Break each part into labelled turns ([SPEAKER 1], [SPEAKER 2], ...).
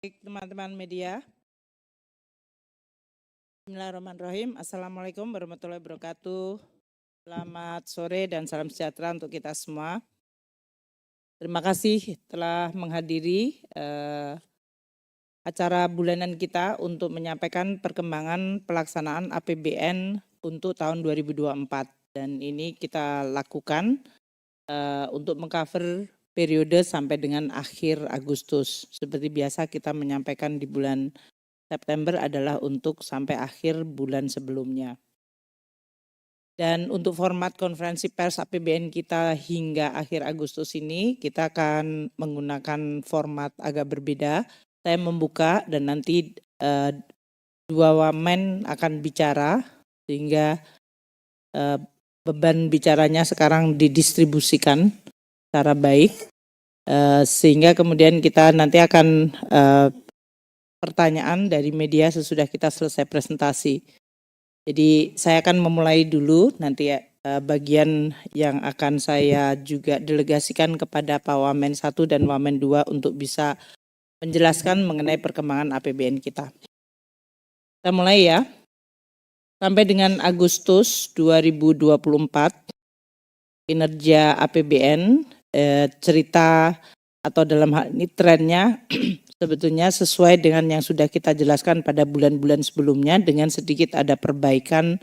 [SPEAKER 1] Baik, teman-teman media. Bismillahirrahmanirrahim. Assalamualaikum warahmatullahi wabarakatuh. Selamat sore dan salam sejahtera untuk kita semua. Terima kasih telah menghadiri acara bulanan kita untuk menyampaikan perkembangan pelaksanaan APBN untuk tahun 2024. Dan ini kita lakukan untuk mengcover periode sampai dengan akhir Agustus. Seperti biasa kita menyampaikan di bulan September adalah untuk sampai akhir bulan sebelumnya. Dan untuk format konferensi pers APBN kita hingga akhir Agustus ini, kita akan menggunakan format agak berbeda. Saya membuka dan nanti dua wamen akan bicara, sehingga beban bicaranya sekarang didistribusikan secara baik, sehingga kemudian kita nanti akan pertanyaan dari media sesudah kita selesai presentasi. Jadi saya akan memulai dulu, nanti bagian yang akan saya juga delegasikan kepada Pak Wamen 1 dan Wamen 2 untuk bisa menjelaskan mengenai perkembangan APBN kita. Kita mulai ya. Sampai dengan Agustus 2024, kinerja APBN, cerita atau dalam hal ini trennya sebetulnya sesuai dengan yang sudah kita jelaskan pada bulan-bulan sebelumnya dengan sedikit ada perbaikan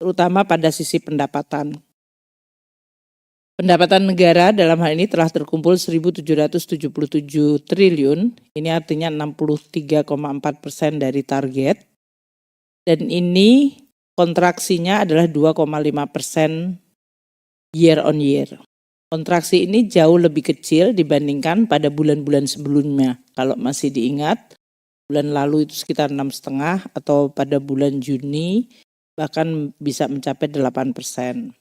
[SPEAKER 1] terutama pada sisi pendapatan. Pendapatan negara dalam hal ini telah terkumpul 1.777 triliun, ini artinya 63,4% dari target. Dan ini kontraksinya adalah 2,5% year on year. Kontraksi ini jauh lebih kecil dibandingkan pada bulan-bulan sebelumnya. Kalau masih diingat, bulan lalu itu sekitar 6,5 atau pada bulan Juni bahkan bisa mencapai 8%.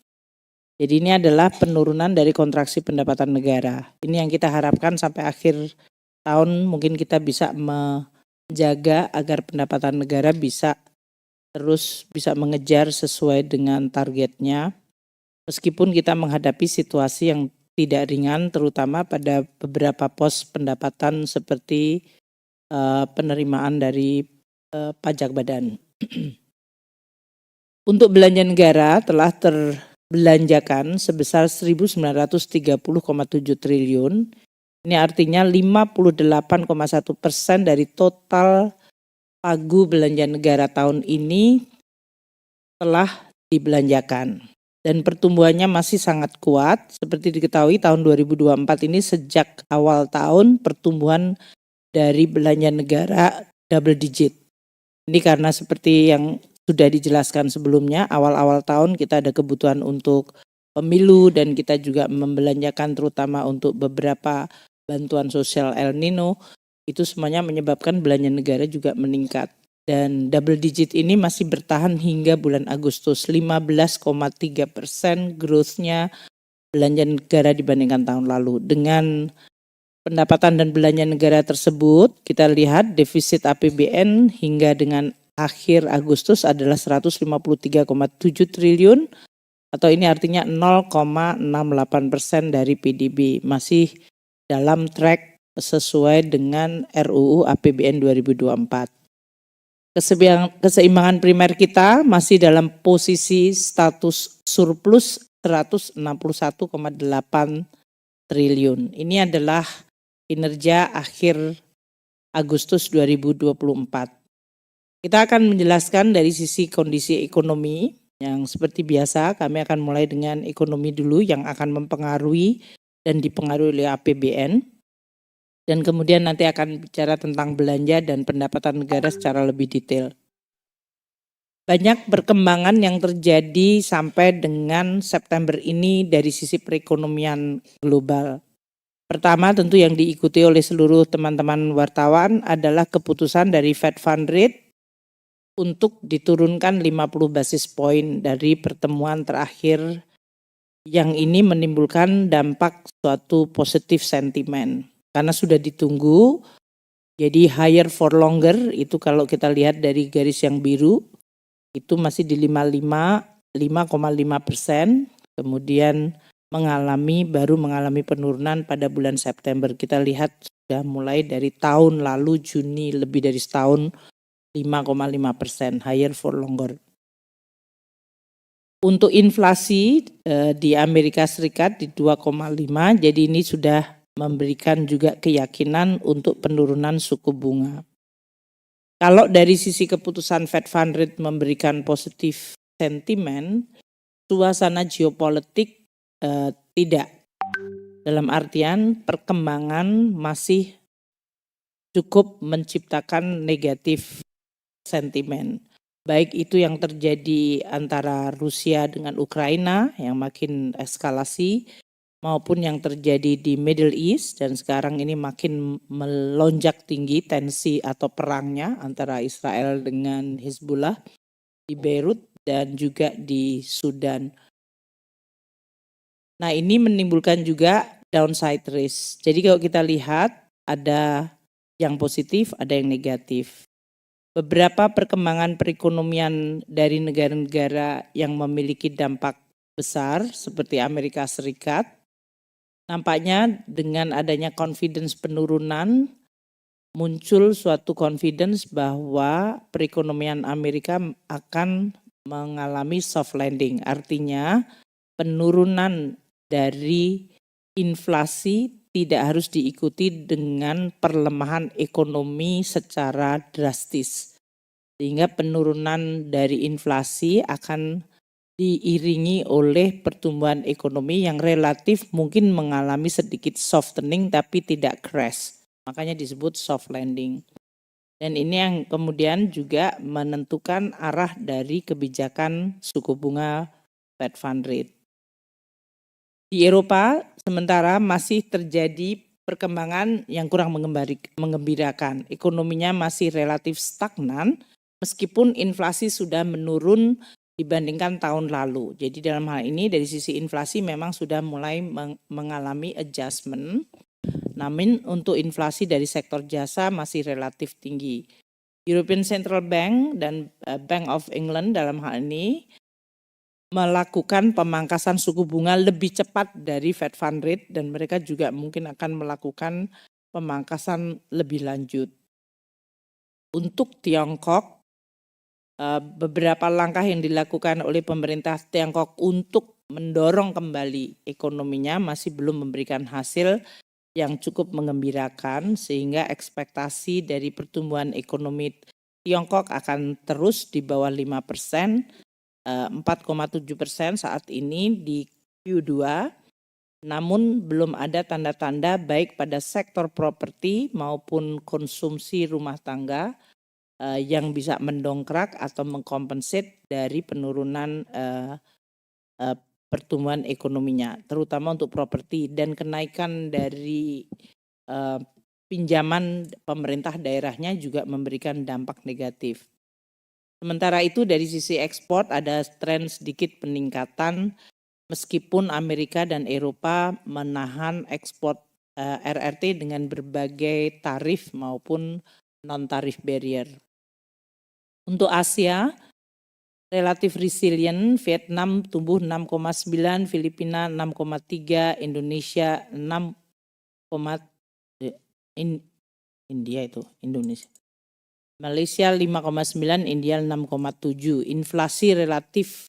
[SPEAKER 1] Jadi ini adalah penurunan dari kontraksi pendapatan negara. Ini yang kita harapkan sampai akhir tahun mungkin kita bisa menjaga agar pendapatan negara bisa terus bisa mengejar sesuai dengan targetnya. Meskipun kita menghadapi situasi yang tidak ringan, terutama pada beberapa pos pendapatan seperti penerimaan dari pajak badan. Untuk belanja negara telah terbelanjakan sebesar 1.930,7 triliun. Ini artinya 58,1% dari total pagu belanja negara tahun ini telah dibelanjakan. Dan pertumbuhannya masih sangat kuat. Seperti diketahui tahun 2024 ini sejak awal tahun pertumbuhan dari belanja negara double digit. Ini karena seperti yang sudah dijelaskan sebelumnya, awal-awal tahun kita ada kebutuhan untuk pemilu dan kita juga membelanjakan terutama untuk beberapa bantuan sosial El Nino. Itu semuanya menyebabkan belanja negara juga meningkat. Dan double digit ini masih bertahan hingga bulan Agustus, 15,3% growth-nya belanja negara dibandingkan tahun lalu. Dengan pendapatan dan belanja negara tersebut, kita lihat defisit APBN hingga dengan akhir Agustus adalah 153,7 triliun, atau ini artinya 0,68% dari PDB, masih dalam track sesuai dengan RUU APBN 2024. Keseimbangan primer kita masih dalam posisi status surplus 161,8 triliun. Ini adalah kinerja akhir Agustus 2024. Kita akan menjelaskan dari sisi kondisi ekonomi yang seperti biasa kami akan mulai dengan ekonomi dulu yang akan mempengaruhi dan dipengaruhi oleh APBN. Dan kemudian nanti akan bicara tentang belanja dan pendapatan negara secara lebih detail. Banyak perkembangan yang terjadi sampai dengan September ini dari sisi perekonomian global. Pertama tentu yang diikuti oleh seluruh teman-teman wartawan adalah keputusan dari Fed Fund Rate untuk diturunkan 50 basis point dari pertemuan terakhir, yang ini menimbulkan dampak suatu positif sentimen. Karena sudah ditunggu, jadi higher for longer itu kalau kita lihat dari garis yang biru, itu masih di 5,5%, kemudian baru mengalami penurunan pada bulan September. Kita lihat sudah mulai dari tahun lalu Juni, lebih dari setahun, 5,5%, higher for longer. Untuk inflasi di Amerika Serikat di 2,5, jadi ini sudah memberikan juga keyakinan untuk penurunan suku bunga. Kalau dari sisi keputusan Fed Fund Rate memberikan positif sentimen, suasana geopolitik tidak. Dalam artian perkembangan masih cukup menciptakan negatif sentimen. Baik itu yang terjadi antara Rusia dengan Ukraina yang makin eskalasi, maupun yang terjadi di Middle East dan sekarang ini makin melonjak tinggi tensi atau perangnya antara Israel dengan Hizbullah di Beirut dan juga di Sudan. Nah, ini menimbulkan juga downside risk. Jadi kalau kita lihat ada yang positif, ada yang negatif. Beberapa perkembangan perekonomian dari negara-negara yang memiliki dampak besar seperti Amerika Serikat, nampaknya dengan adanya confidence penurunan, muncul suatu confidence bahwa perekonomian Amerika akan mengalami soft landing. Artinya penurunan dari inflasi tidak harus diikuti dengan perlemahan ekonomi secara drastis. Sehingga penurunan dari inflasi akan diiringi oleh pertumbuhan ekonomi yang relatif mungkin mengalami sedikit softening tapi tidak crash. Makanya disebut soft landing. Dan ini yang kemudian juga menentukan arah dari kebijakan suku bunga Fed Fund Rate. Di Eropa sementara masih terjadi perkembangan yang kurang mengembirakan. Ekonominya masih relatif stagnan meskipun inflasi sudah menurun dibandingkan tahun lalu. Jadi dalam hal ini dari sisi inflasi memang sudah mulai mengalami adjustment. Namun untuk inflasi dari sektor jasa masih relatif tinggi. European Central Bank dan Bank of England dalam hal ini melakukan pemangkasan suku bunga lebih cepat dari Fed Fund Rate dan mereka juga mungkin akan melakukan pemangkasan lebih lanjut. Untuk Tiongkok, beberapa langkah yang dilakukan oleh pemerintah Tiongkok untuk mendorong kembali ekonominya masih belum memberikan hasil yang cukup mengembirakan sehingga ekspektasi dari pertumbuhan ekonomi Tiongkok akan terus di bawah 5%. 4,7% saat ini di Q2, namun belum ada tanda-tanda baik pada sektor properti maupun konsumsi rumah tangga yang bisa mendongkrak atau mengkompensate dari penurunan pertumbuhan ekonominya, terutama untuk properti dan kenaikan dari pinjaman pemerintah daerahnya juga memberikan dampak negatif. Sementara itu dari sisi ekspor ada tren sedikit peningkatan meskipun Amerika dan Eropa menahan ekspor RRT dengan berbagai tarif maupun non-tarif barrier. Untuk Asia relatif resilient, Vietnam tumbuh 6,9, Filipina 6,3, Indonesia 6, Indonesia. Malaysia 5,9, India 6,7. Inflasi relatif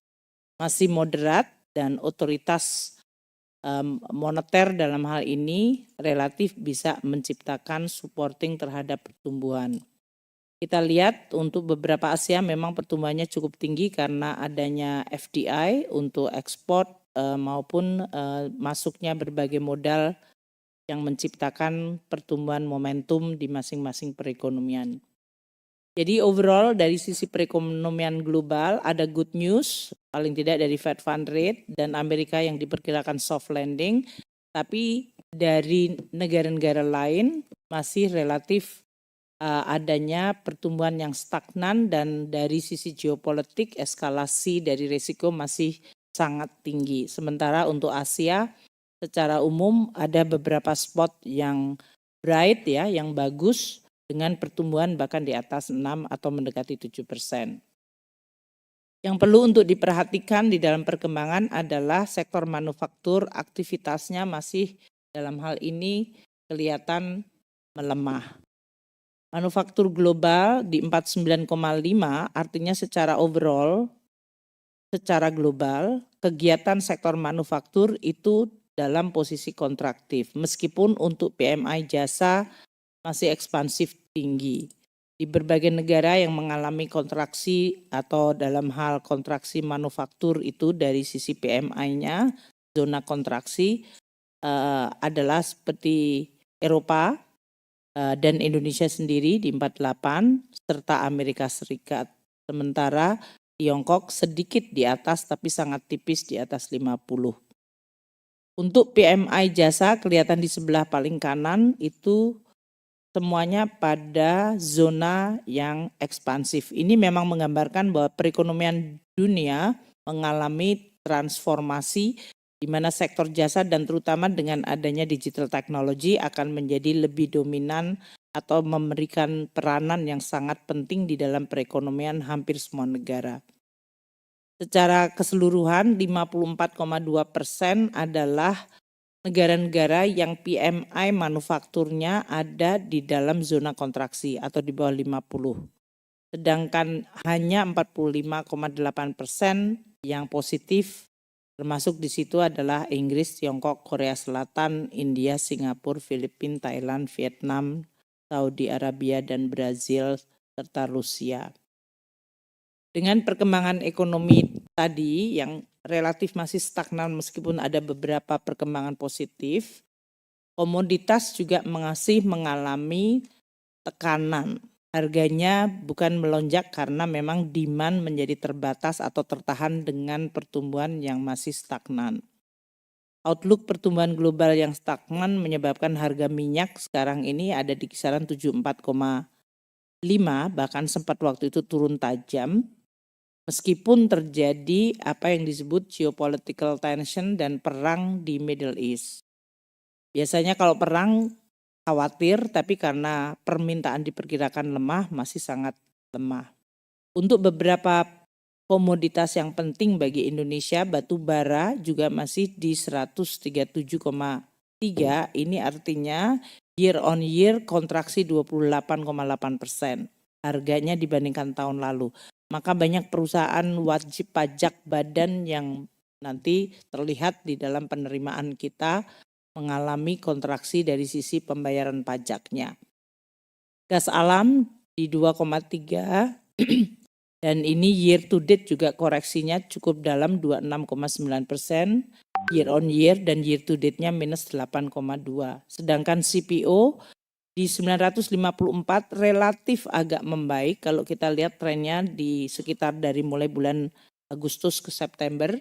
[SPEAKER 1] masih moderat dan otoritas moneter dalam hal ini relatif bisa menciptakan supporting terhadap pertumbuhan. Kita lihat untuk beberapa Asia memang pertumbuhannya cukup tinggi karena adanya FDI untuk ekspor maupun masuknya berbagai modal yang menciptakan pertumbuhan momentum di masing-masing perekonomian. Jadi overall dari sisi perekonomian global ada good news, paling tidak dari Fed Fund Rate dan Amerika yang diperkirakan soft landing, tapi dari negara-negara lain masih relatif adanya pertumbuhan yang stagnan dan dari sisi geopolitik eskalasi dari risiko masih sangat tinggi. Sementara untuk Asia secara umum ada beberapa spot yang bright ya, yang bagus, dengan pertumbuhan bahkan di atas 6 atau mendekati 7%. Yang perlu untuk diperhatikan di dalam perkembangan adalah sektor manufaktur, aktivitasnya masih dalam hal ini kelihatan melemah. Manufaktur global di 49,5, artinya secara overall, secara global, kegiatan sektor manufaktur itu dalam posisi kontraktif. Meskipun untuk PMI jasa masih ekspansif tinggi. Di berbagai negara yang mengalami kontraksi atau dalam hal kontraksi manufaktur itu dari sisi PMI-nya, zona kontraksi adalah seperti Eropa dan Indonesia sendiri di 48 serta Amerika Serikat. Sementara Tiongkok sedikit di atas tapi sangat tipis di atas 50. Untuk PMI jasa kelihatan di sebelah paling kanan itu semuanya pada zona yang ekspansif. Ini memang menggambarkan bahwa perekonomian dunia mengalami transformasi di mana sektor jasa dan terutama dengan adanya digital technology akan menjadi lebih dominan atau memberikan peranan yang sangat penting di dalam perekonomian hampir semua negara. Secara keseluruhan 54,2% adalah negara-negara yang PMI manufakturnya ada di dalam zona kontraksi atau di bawah 50. Sedangkan hanya 45,8% yang positif, termasuk di situ adalah Inggris, Tiongkok, Korea Selatan, India, Singapura, Filipina, Thailand, Vietnam, Saudi Arabia, dan Brazil, serta Rusia. Dengan perkembangan ekonomi tadi yang relatif masih stagnan meskipun ada beberapa perkembangan positif, komoditas juga masih mengalami tekanan. Harganya bukan melonjak karena memang demand menjadi terbatas atau tertahan dengan pertumbuhan yang masih stagnan. Outlook pertumbuhan global yang stagnan menyebabkan harga minyak sekarang ini ada di kisaran 74,5, bahkan sempat waktu itu turun tajam. Meskipun terjadi apa yang disebut geopolitical tension dan perang di Middle East. Biasanya kalau perang khawatir, tapi karena permintaan diperkirakan lemah, masih sangat lemah. Untuk beberapa komoditas yang penting bagi Indonesia, batu bara juga masih di 137,3, ini artinya year on year kontraksi 28,8% harganya dibandingkan tahun lalu. Maka banyak perusahaan wajib pajak badan yang nanti terlihat di dalam penerimaan kita mengalami kontraksi dari sisi pembayaran pajaknya. Gas alam di 2,3 dan ini year to date juga koreksinya cukup dalam 26,9%, year on year dan year to date-nya minus 8,2. Sedangkan CPO di 954 relatif agak membaik kalau kita lihat trennya di sekitar dari mulai bulan Agustus ke September.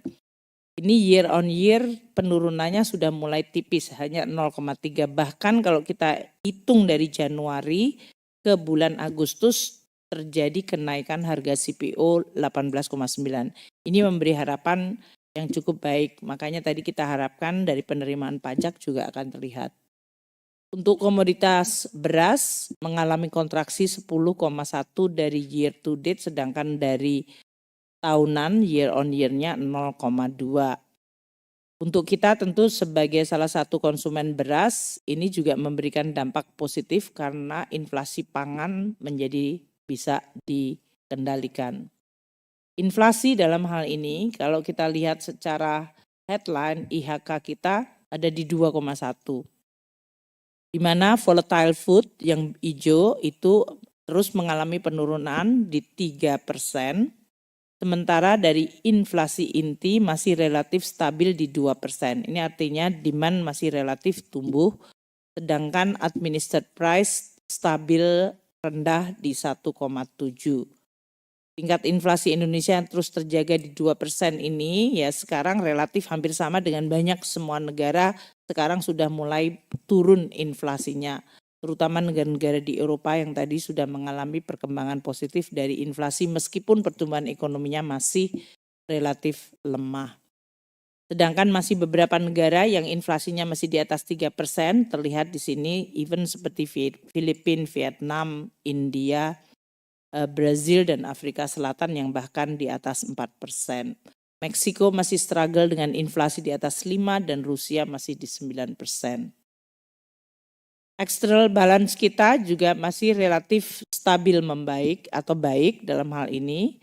[SPEAKER 1] Ini year on year penurunannya sudah mulai tipis, hanya 0,3. Bahkan kalau kita hitung dari Januari ke bulan Agustus terjadi kenaikan harga CPO 18,9. Ini memberi harapan yang cukup baik. Makanya tadi kita harapkan dari penerimaan pajak juga akan terlihat. Untuk komoditas beras mengalami kontraksi 10,1 dari year to date, sedangkan dari tahunan year on year-nya 0,2. Untuk kita tentu sebagai salah satu konsumen beras, ini juga memberikan dampak positif karena inflasi pangan menjadi bisa dikendalikan. Inflasi dalam hal ini kalau kita lihat secara headline IHK kita ada di 2,1. Di mana volatile food yang hijau itu terus mengalami penurunan di 3%, sementara dari inflasi inti masih relatif stabil di 2%. Ini artinya demand masih relatif tumbuh, sedangkan administered price stabil rendah di 1,7. Tingkat inflasi Indonesia yang terus terjaga di 2% ini ya sekarang relatif hampir sama dengan banyak semua negara sekarang sudah mulai turun inflasinya. Terutama negara-negara di Eropa yang tadi sudah mengalami perkembangan positif dari inflasi meskipun pertumbuhan ekonominya masih relatif lemah. Sedangkan masih beberapa negara yang inflasinya masih di atas 3%, terlihat di sini even seperti Filipina, Vietnam, India, Brazil dan Afrika Selatan yang bahkan di atas 4%. Meksiko masih struggle dengan inflasi di atas 5 dan Rusia masih di 9%. External balance kita juga masih relatif stabil membaik atau baik dalam hal ini.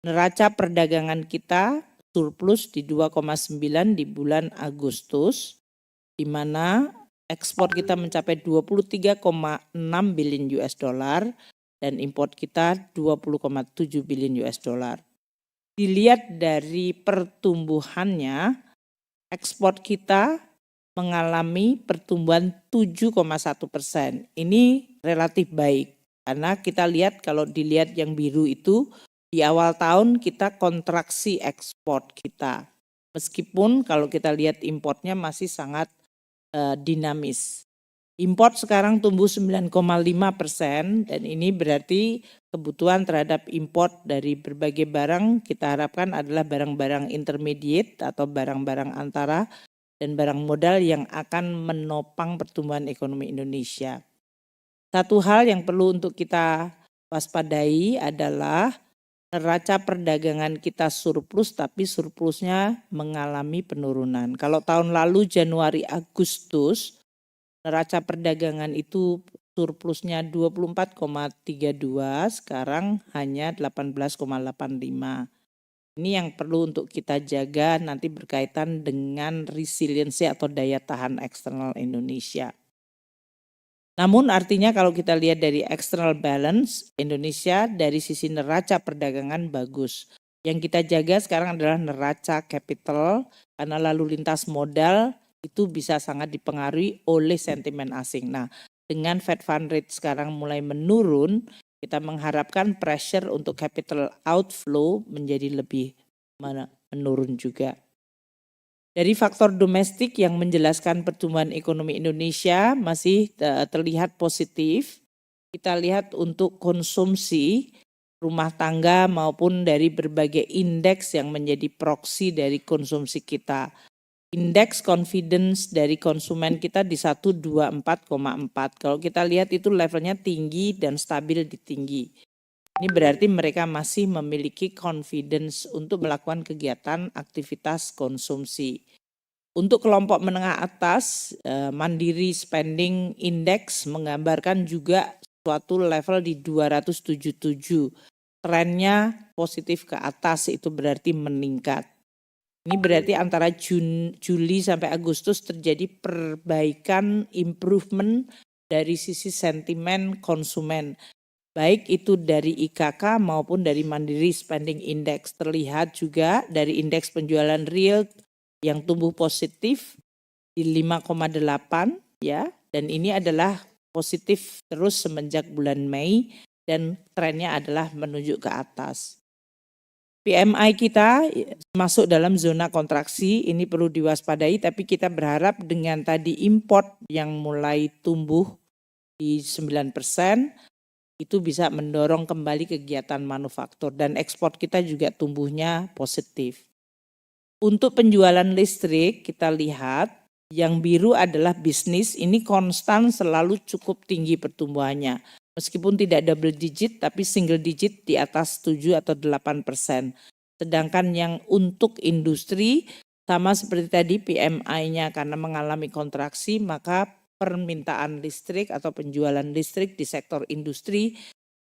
[SPEAKER 1] Neraca perdagangan kita surplus di 2,9 di bulan Agustus, di mana ekspor kita mencapai 23,6 billion US dollar dan import kita 20,7 billion US dollar. Dilihat dari pertumbuhannya, ekspor kita mengalami pertumbuhan 7,1%. Ini relatif baik karena kita lihat kalau dilihat yang biru itu di awal tahun kita kontraksi ekspor kita. Meskipun kalau kita lihat importnya masih sangat dinamis. Import sekarang tumbuh 9,5% dan ini berarti kebutuhan terhadap import dari berbagai barang kita harapkan adalah barang-barang intermediate atau barang-barang antara dan barang modal yang akan menopang pertumbuhan ekonomi Indonesia. Satu hal yang perlu untuk kita waspadai adalah neraca perdagangan kita surplus tapi surplusnya mengalami penurunan. Kalau tahun lalu Januari Agustus neraca perdagangan itu surplusnya 24,32, sekarang hanya 18,85. Ini yang perlu untuk kita jaga nanti berkaitan dengan resiliensi atau daya tahan eksternal Indonesia. Namun artinya kalau kita lihat dari external balance, Indonesia dari sisi neraca perdagangan bagus. Yang kita jaga sekarang adalah neraca capital, karena lalu lintas modal itu bisa sangat dipengaruhi oleh sentimen asing. Nah, dengan Fed Fund Rate sekarang mulai menurun, kita mengharapkan pressure untuk capital outflow menjadi lebih menurun juga. Dari faktor domestik yang menjelaskan pertumbuhan ekonomi Indonesia masih terlihat positif. Kita lihat untuk konsumsi rumah tangga maupun dari berbagai indeks yang menjadi proksi dari konsumsi kita. Indeks confidence dari konsumen kita di 124,4. Kalau kita lihat itu levelnya tinggi dan stabil di tinggi. Ini berarti mereka masih memiliki confidence untuk melakukan kegiatan aktivitas konsumsi. Untuk kelompok menengah atas, Mandiri Spending Index menggambarkan juga suatu level di 277. Trennya positif ke atas, itu berarti meningkat. Ini berarti antara Juli sampai Agustus terjadi perbaikan improvement dari sisi sentimen konsumen. Baik itu dari IKK maupun dari Mandiri Spending Index. Terlihat juga dari indeks penjualan real yang tumbuh positif di 5,8 ya, dan ini adalah positif terus semenjak bulan Mei dan trennya adalah menunjuk ke atas. PMI kita masuk dalam zona kontraksi, ini perlu diwaspadai, tapi kita berharap dengan tadi import yang mulai tumbuh di 9%, itu bisa mendorong kembali kegiatan manufaktur dan ekspor kita juga tumbuhnya positif. Untuk penjualan listrik kita lihat yang biru adalah bisnis, ini konstan selalu cukup tinggi pertumbuhannya. Meskipun tidak double digit tapi single digit di atas 7 atau 8%. Sedangkan yang untuk industri sama seperti tadi PMI-nya karena mengalami kontraksi maka permintaan listrik atau penjualan listrik di sektor industri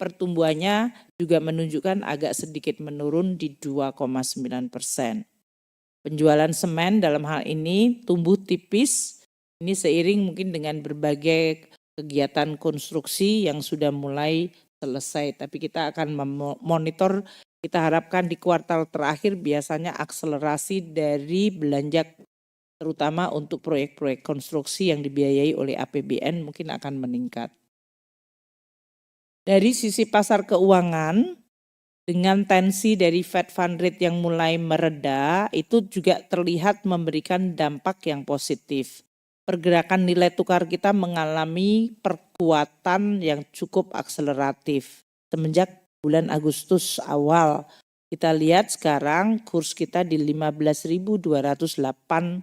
[SPEAKER 1] pertumbuhannya juga menunjukkan agak sedikit menurun di 2,9%. Penjualan semen dalam hal ini tumbuh tipis, ini seiring mungkin dengan berbagai kegiatan konstruksi yang sudah mulai selesai. Tapi kita akan memonitor, kita harapkan di kuartal terakhir biasanya akselerasi dari belanja terutama untuk proyek-proyek konstruksi yang dibiayai oleh APBN mungkin akan meningkat. Dari sisi pasar keuangan, dengan tensi dari Fed Fund Rate yang mulai mereda, itu juga terlihat memberikan dampak yang positif. Pergerakan nilai tukar kita mengalami perkuatan yang cukup akseleratif. Semenjak bulan Agustus awal, kita lihat sekarang kurs kita di 15.287.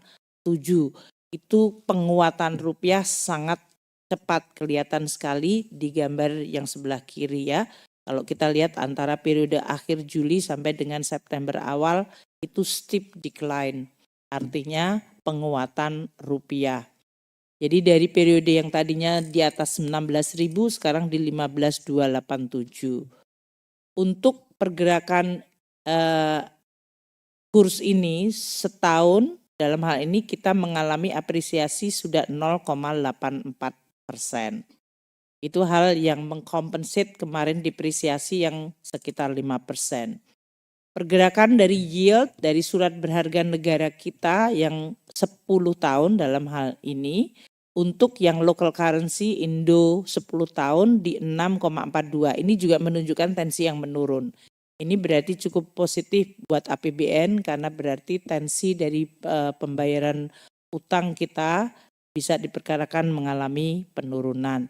[SPEAKER 1] Itu penguatan rupiah sangat cepat, kelihatan sekali di gambar yang sebelah kiri ya. Kalau kita lihat antara periode akhir Juli sampai dengan September awal itu steep decline, artinya penguatan rupiah. Jadi dari periode yang tadinya di atas 19.000 sekarang di 15.287. Untuk pergerakan kurs ini setahun dalam hal ini kita mengalami apresiasi sudah 0,84%. Itu hal yang mengkompensate kemarin depresiasi yang sekitar 5%. Pergerakan dari yield dari surat berharga negara kita yang 10 tahun dalam hal ini untuk yang local currency Indo 10 tahun di 6,42. Ini juga menunjukkan tensi yang menurun. Ini berarti cukup positif buat APBN karena berarti tensi dari pembayaran utang kita bisa diperkirakan mengalami penurunan.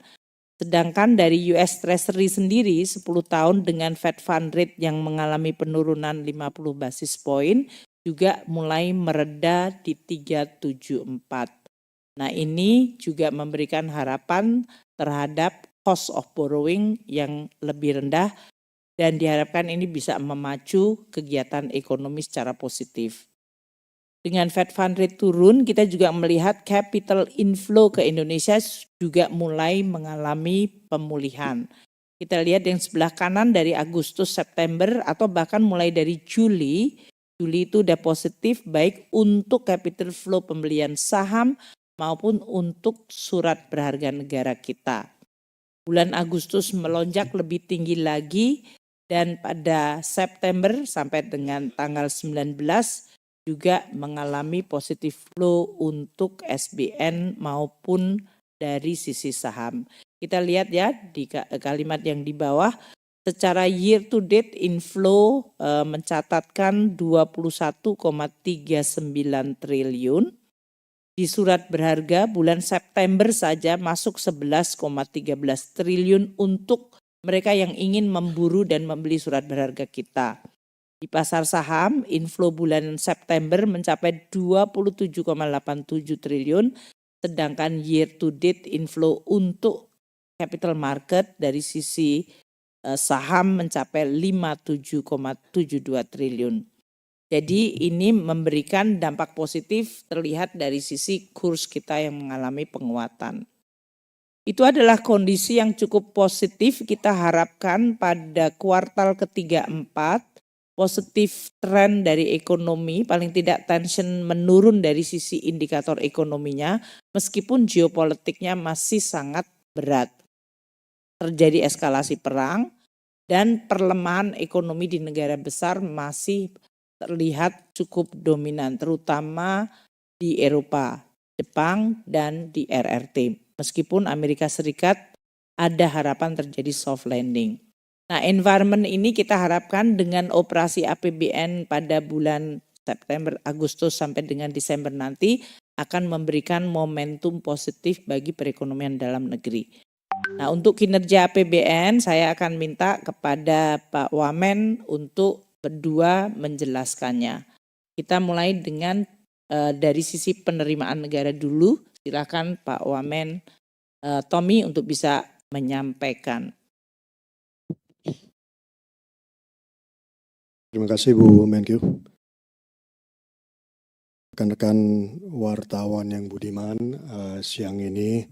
[SPEAKER 1] Sedangkan dari US Treasury sendiri 10 tahun dengan Fed Fund Rate yang mengalami penurunan 50 basis point juga mulai mereda di 374. Nah ini juga memberikan harapan terhadap cost of borrowing yang lebih rendah dan diharapkan ini bisa memacu kegiatan ekonomi secara positif. Dengan Fed Fund Rate turun, kita juga melihat capital inflow ke Indonesia juga mulai mengalami pemulihan. Kita lihat yang sebelah kanan dari Agustus, September, atau bahkan mulai dari Juli. Juli itu udah positif baik untuk capital flow pembelian saham maupun untuk surat berharga negara kita. Bulan Agustus melonjak lebih tinggi lagi dan pada September sampai dengan tanggal 19 juga mengalami positif flow untuk SBN maupun dari sisi saham. Kita lihat ya di kalimat yang di bawah, secara year to date inflow mencatatkan 21,39 triliun. Di surat berharga bulan September saja masuk 11,13 triliun untuk mereka yang ingin memburu dan membeli surat berharga kita. Di pasar saham, inflow bulan September mencapai 27,87 triliun, sedangkan year to date inflow untuk capital market dari sisi saham mencapai 57,72 triliun. Jadi ini memberikan dampak positif terlihat dari sisi kurs kita yang mengalami penguatan. Itu adalah kondisi yang cukup positif kita harapkan pada kuartal ketiga 4. Positif tren dari ekonomi, paling tidak tension menurun dari sisi indikator ekonominya, meskipun geopolitiknya masih sangat berat. Terjadi eskalasi perang dan perlemahan ekonomi di negara besar masih terlihat cukup dominan, terutama di Eropa, Jepang, dan di RRT. Meskipun Amerika Serikat ada harapan terjadi soft landing. Nah, environment ini kita harapkan dengan operasi APBN pada bulan September, Agustus sampai dengan Desember nanti akan memberikan momentum positif bagi perekonomian dalam negeri. Nah, untuk kinerja APBN saya akan minta kepada Pak Wamen untuk berdua menjelaskannya. Kita mulai dengan dari sisi penerimaan negara dulu. Silakan Pak Wamen Tommy untuk bisa menyampaikan.
[SPEAKER 2] Terima kasih Bu Menkyu. Rekan-rekan wartawan yang budiman, siang ini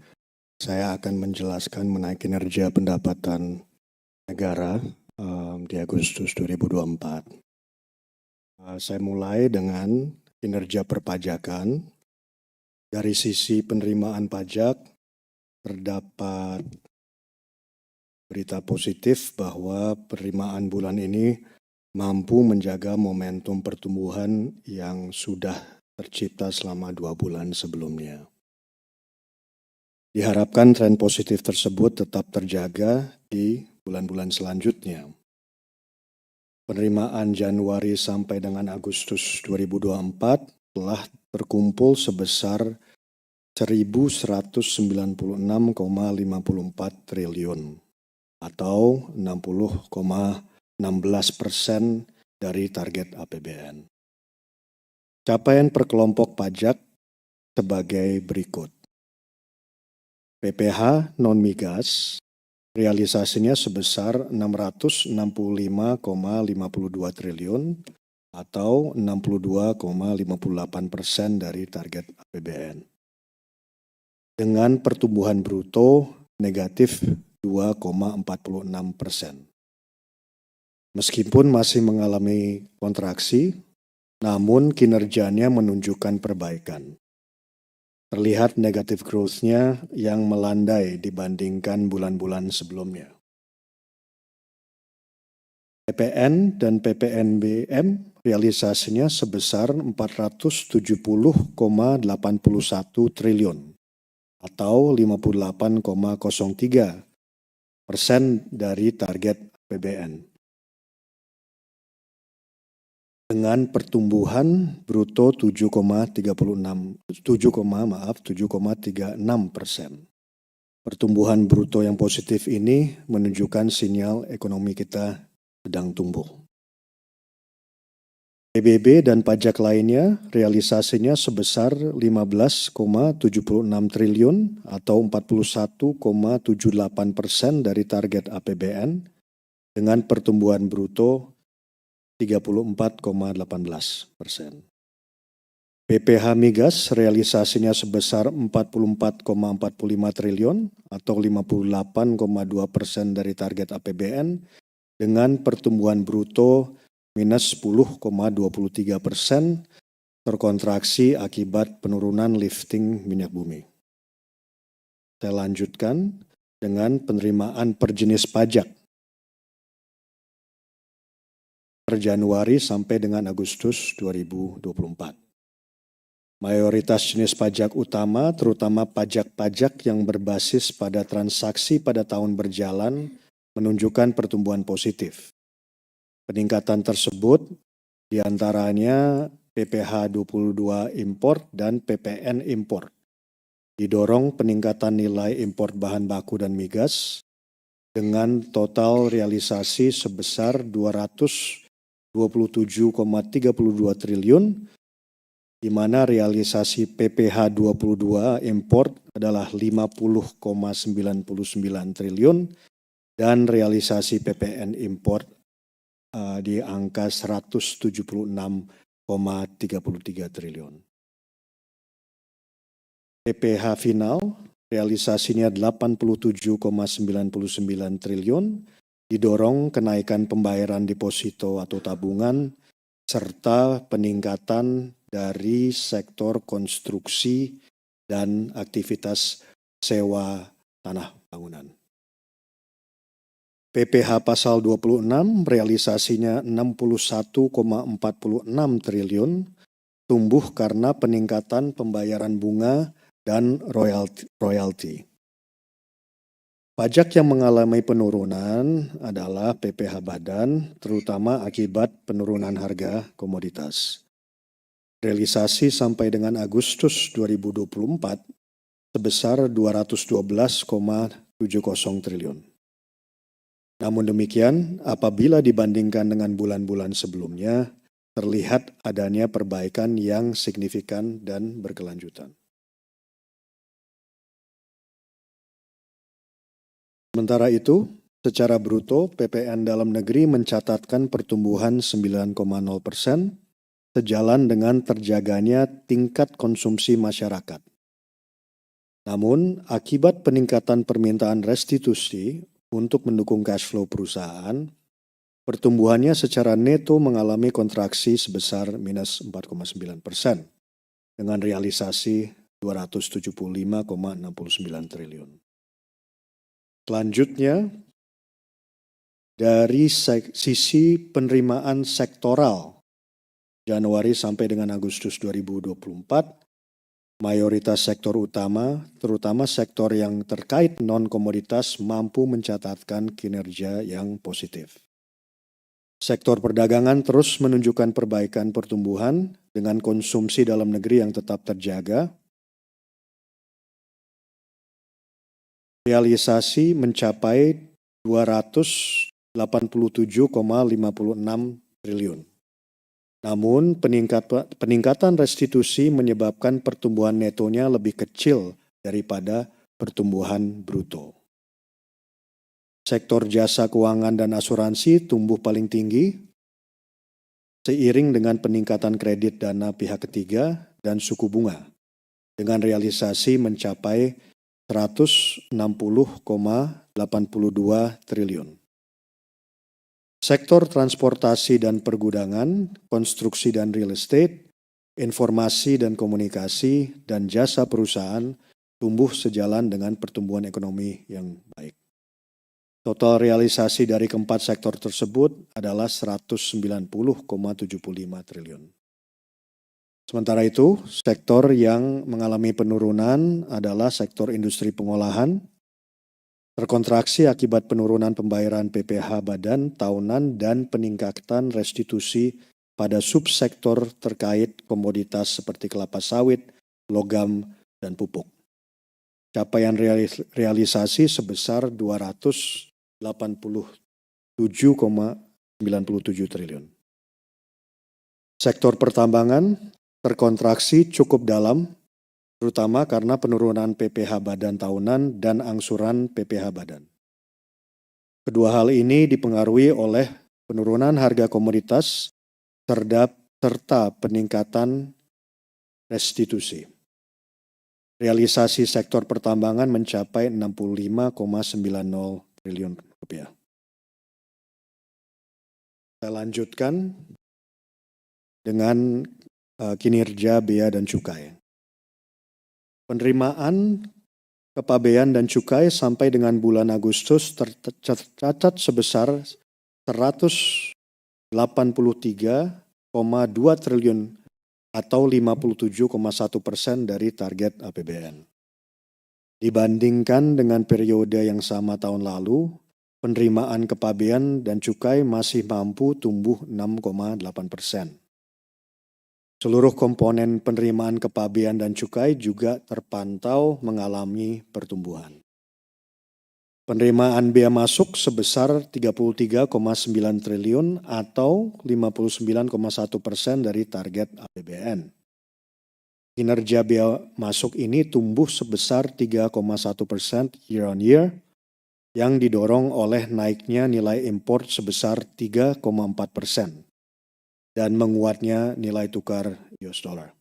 [SPEAKER 2] saya akan menjelaskan mengenai kinerja pendapatan negara di Agustus 2024. Saya mulai dengan kinerja perpajakan. Dari sisi penerimaan pajak terdapat berita positif bahwa penerimaan bulan ini mampu menjaga momentum pertumbuhan yang sudah tercipta selama 2 bulan sebelumnya. Diharapkan tren positif tersebut tetap terjaga di bulan-bulan selanjutnya. Penerimaan Januari sampai dengan Agustus 2024 telah terkumpul sebesar 1.196,54 triliun atau 60,16% dari target APBN. Capaian per kelompok pajak sebagai berikut. PPH non-migas realisasinya sebesar 665,52 triliun atau 62,58% dari target APBN. dengan pertumbuhan bruto negatif 2,46%. Meskipun masih mengalami kontraksi, namun kinerjanya menunjukkan perbaikan. Terlihat negatif growth-nya yang melandai dibandingkan bulan-bulan sebelumnya. PPN dan PPNBM realisasinya sebesar 470,81 triliun atau 58,03% dari target APBN. Dengan pertumbuhan bruto 7,36%. Pertumbuhan bruto yang positif ini menunjukkan sinyal ekonomi kita sedang tumbuh. PBB dan pajak lainnya realisasinya sebesar 15,76 triliun atau 41,78% dari target APBN dengan pertumbuhan bruto 34,18%. PPH Migas realisasinya sebesar 44,45 triliun atau 58,2% dari target APBN dengan pertumbuhan bruto minus 10,23% terkontraksi akibat penurunan lifting minyak bumi. Saya lanjutkan dengan penerimaan per jenis pajak per Januari sampai dengan Agustus 2024. Mayoritas jenis pajak utama, terutama pajak-pajak yang berbasis pada transaksi pada tahun berjalan, menunjukkan pertumbuhan positif. Peningkatan tersebut diantaranya PPh 22 impor dan PPN impor. Didorong peningkatan nilai impor bahan baku dan migas dengan total realisasi sebesar 227,32 triliun, di mana realisasi PPh 22 impor adalah 50,99 triliun dan realisasi PPN impor di angka 176,33 triliun. PPh final realisasinya 87,99 triliun, didorong kenaikan pembayaran deposito atau tabungan, serta peningkatan dari sektor konstruksi dan aktivitas sewa tanah bangunan. PPh pasal 26 realisasinya 61,46 triliun, tumbuh karena peningkatan pembayaran bunga dan royalti. Pajak yang mengalami penurunan adalah PPh badan, terutama akibat penurunan harga komoditas. Realisasi sampai dengan Agustus 2024 sebesar 212,70 triliun. Namun demikian, apabila dibandingkan dengan bulan-bulan sebelumnya, terlihat adanya perbaikan yang signifikan dan berkelanjutan. Sementara itu, secara bruto PPN dalam negeri mencatatkan pertumbuhan 9,0%, sejalan dengan terjaganya tingkat konsumsi masyarakat. Namun, akibat peningkatan permintaan restitusi untuk mendukung cash flow perusahaan, pertumbuhannya secara neto mengalami kontraksi sebesar minus 4,9% dengan realisasi 275,69 triliun. Selanjutnya, dari sisi penerimaan sektoral Januari sampai dengan Agustus 2024, mayoritas sektor utama, terutama sektor yang terkait non-komoditas, mampu mencatatkan kinerja yang positif. Sektor perdagangan terus menunjukkan perbaikan pertumbuhan dengan konsumsi dalam negeri yang tetap terjaga. Realisasi mencapai 287,56 triliun. Namun peningkatan restitusi menyebabkan pertumbuhan netonya lebih kecil daripada pertumbuhan bruto. Sektor jasa keuangan dan asuransi tumbuh paling tinggi seiring dengan peningkatan kredit dana pihak ketiga dan suku bunga dengan realisasi mencapai 160,82 triliun. Sektor transportasi dan pergudangan, konstruksi dan real estate, informasi dan komunikasi, dan jasa perusahaan tumbuh sejalan dengan pertumbuhan ekonomi yang baik. Total realisasi dari keempat sektor tersebut adalah 190,75 triliun. Sementara itu, sektor yang mengalami penurunan adalah sektor industri pengolahan, terkontraksi akibat penurunan pembayaran PPh badan tahunan dan peningkatan restitusi pada subsektor terkait komoditas seperti kelapa sawit, logam, dan pupuk. Capaian realisasi sebesar 287,97 triliun. Sektor pertambangan terkontraksi cukup dalam, terutama karena penurunan PPh badan tahunan dan angsuran PPh badan. Kedua hal ini dipengaruhi oleh penurunan harga komoditas serta peningkatan restitusi. Realisasi sektor pertambangan mencapai 65,90 triliun rupiah. Saya lanjutkan dengan kinerja bea dan cukai. Penerimaan kepabean dan cukai sampai dengan bulan Agustus tercatat sebesar 183,2 triliun atau 57,1% dari target APBN. Dibandingkan dengan periode yang sama tahun lalu, penerimaan kepabean dan cukai masih mampu tumbuh 6,8%. Seluruh komponen penerimaan kepabean dan cukai juga terpantau mengalami pertumbuhan. Penerimaan bea masuk sebesar 33,9 triliun atau 59,1% dari target APBN. Kinerja bea masuk ini tumbuh sebesar 3,1% year on year yang didorong oleh naiknya nilai impor sebesar 3,4%. Dan menguatnya nilai tukar US dollar.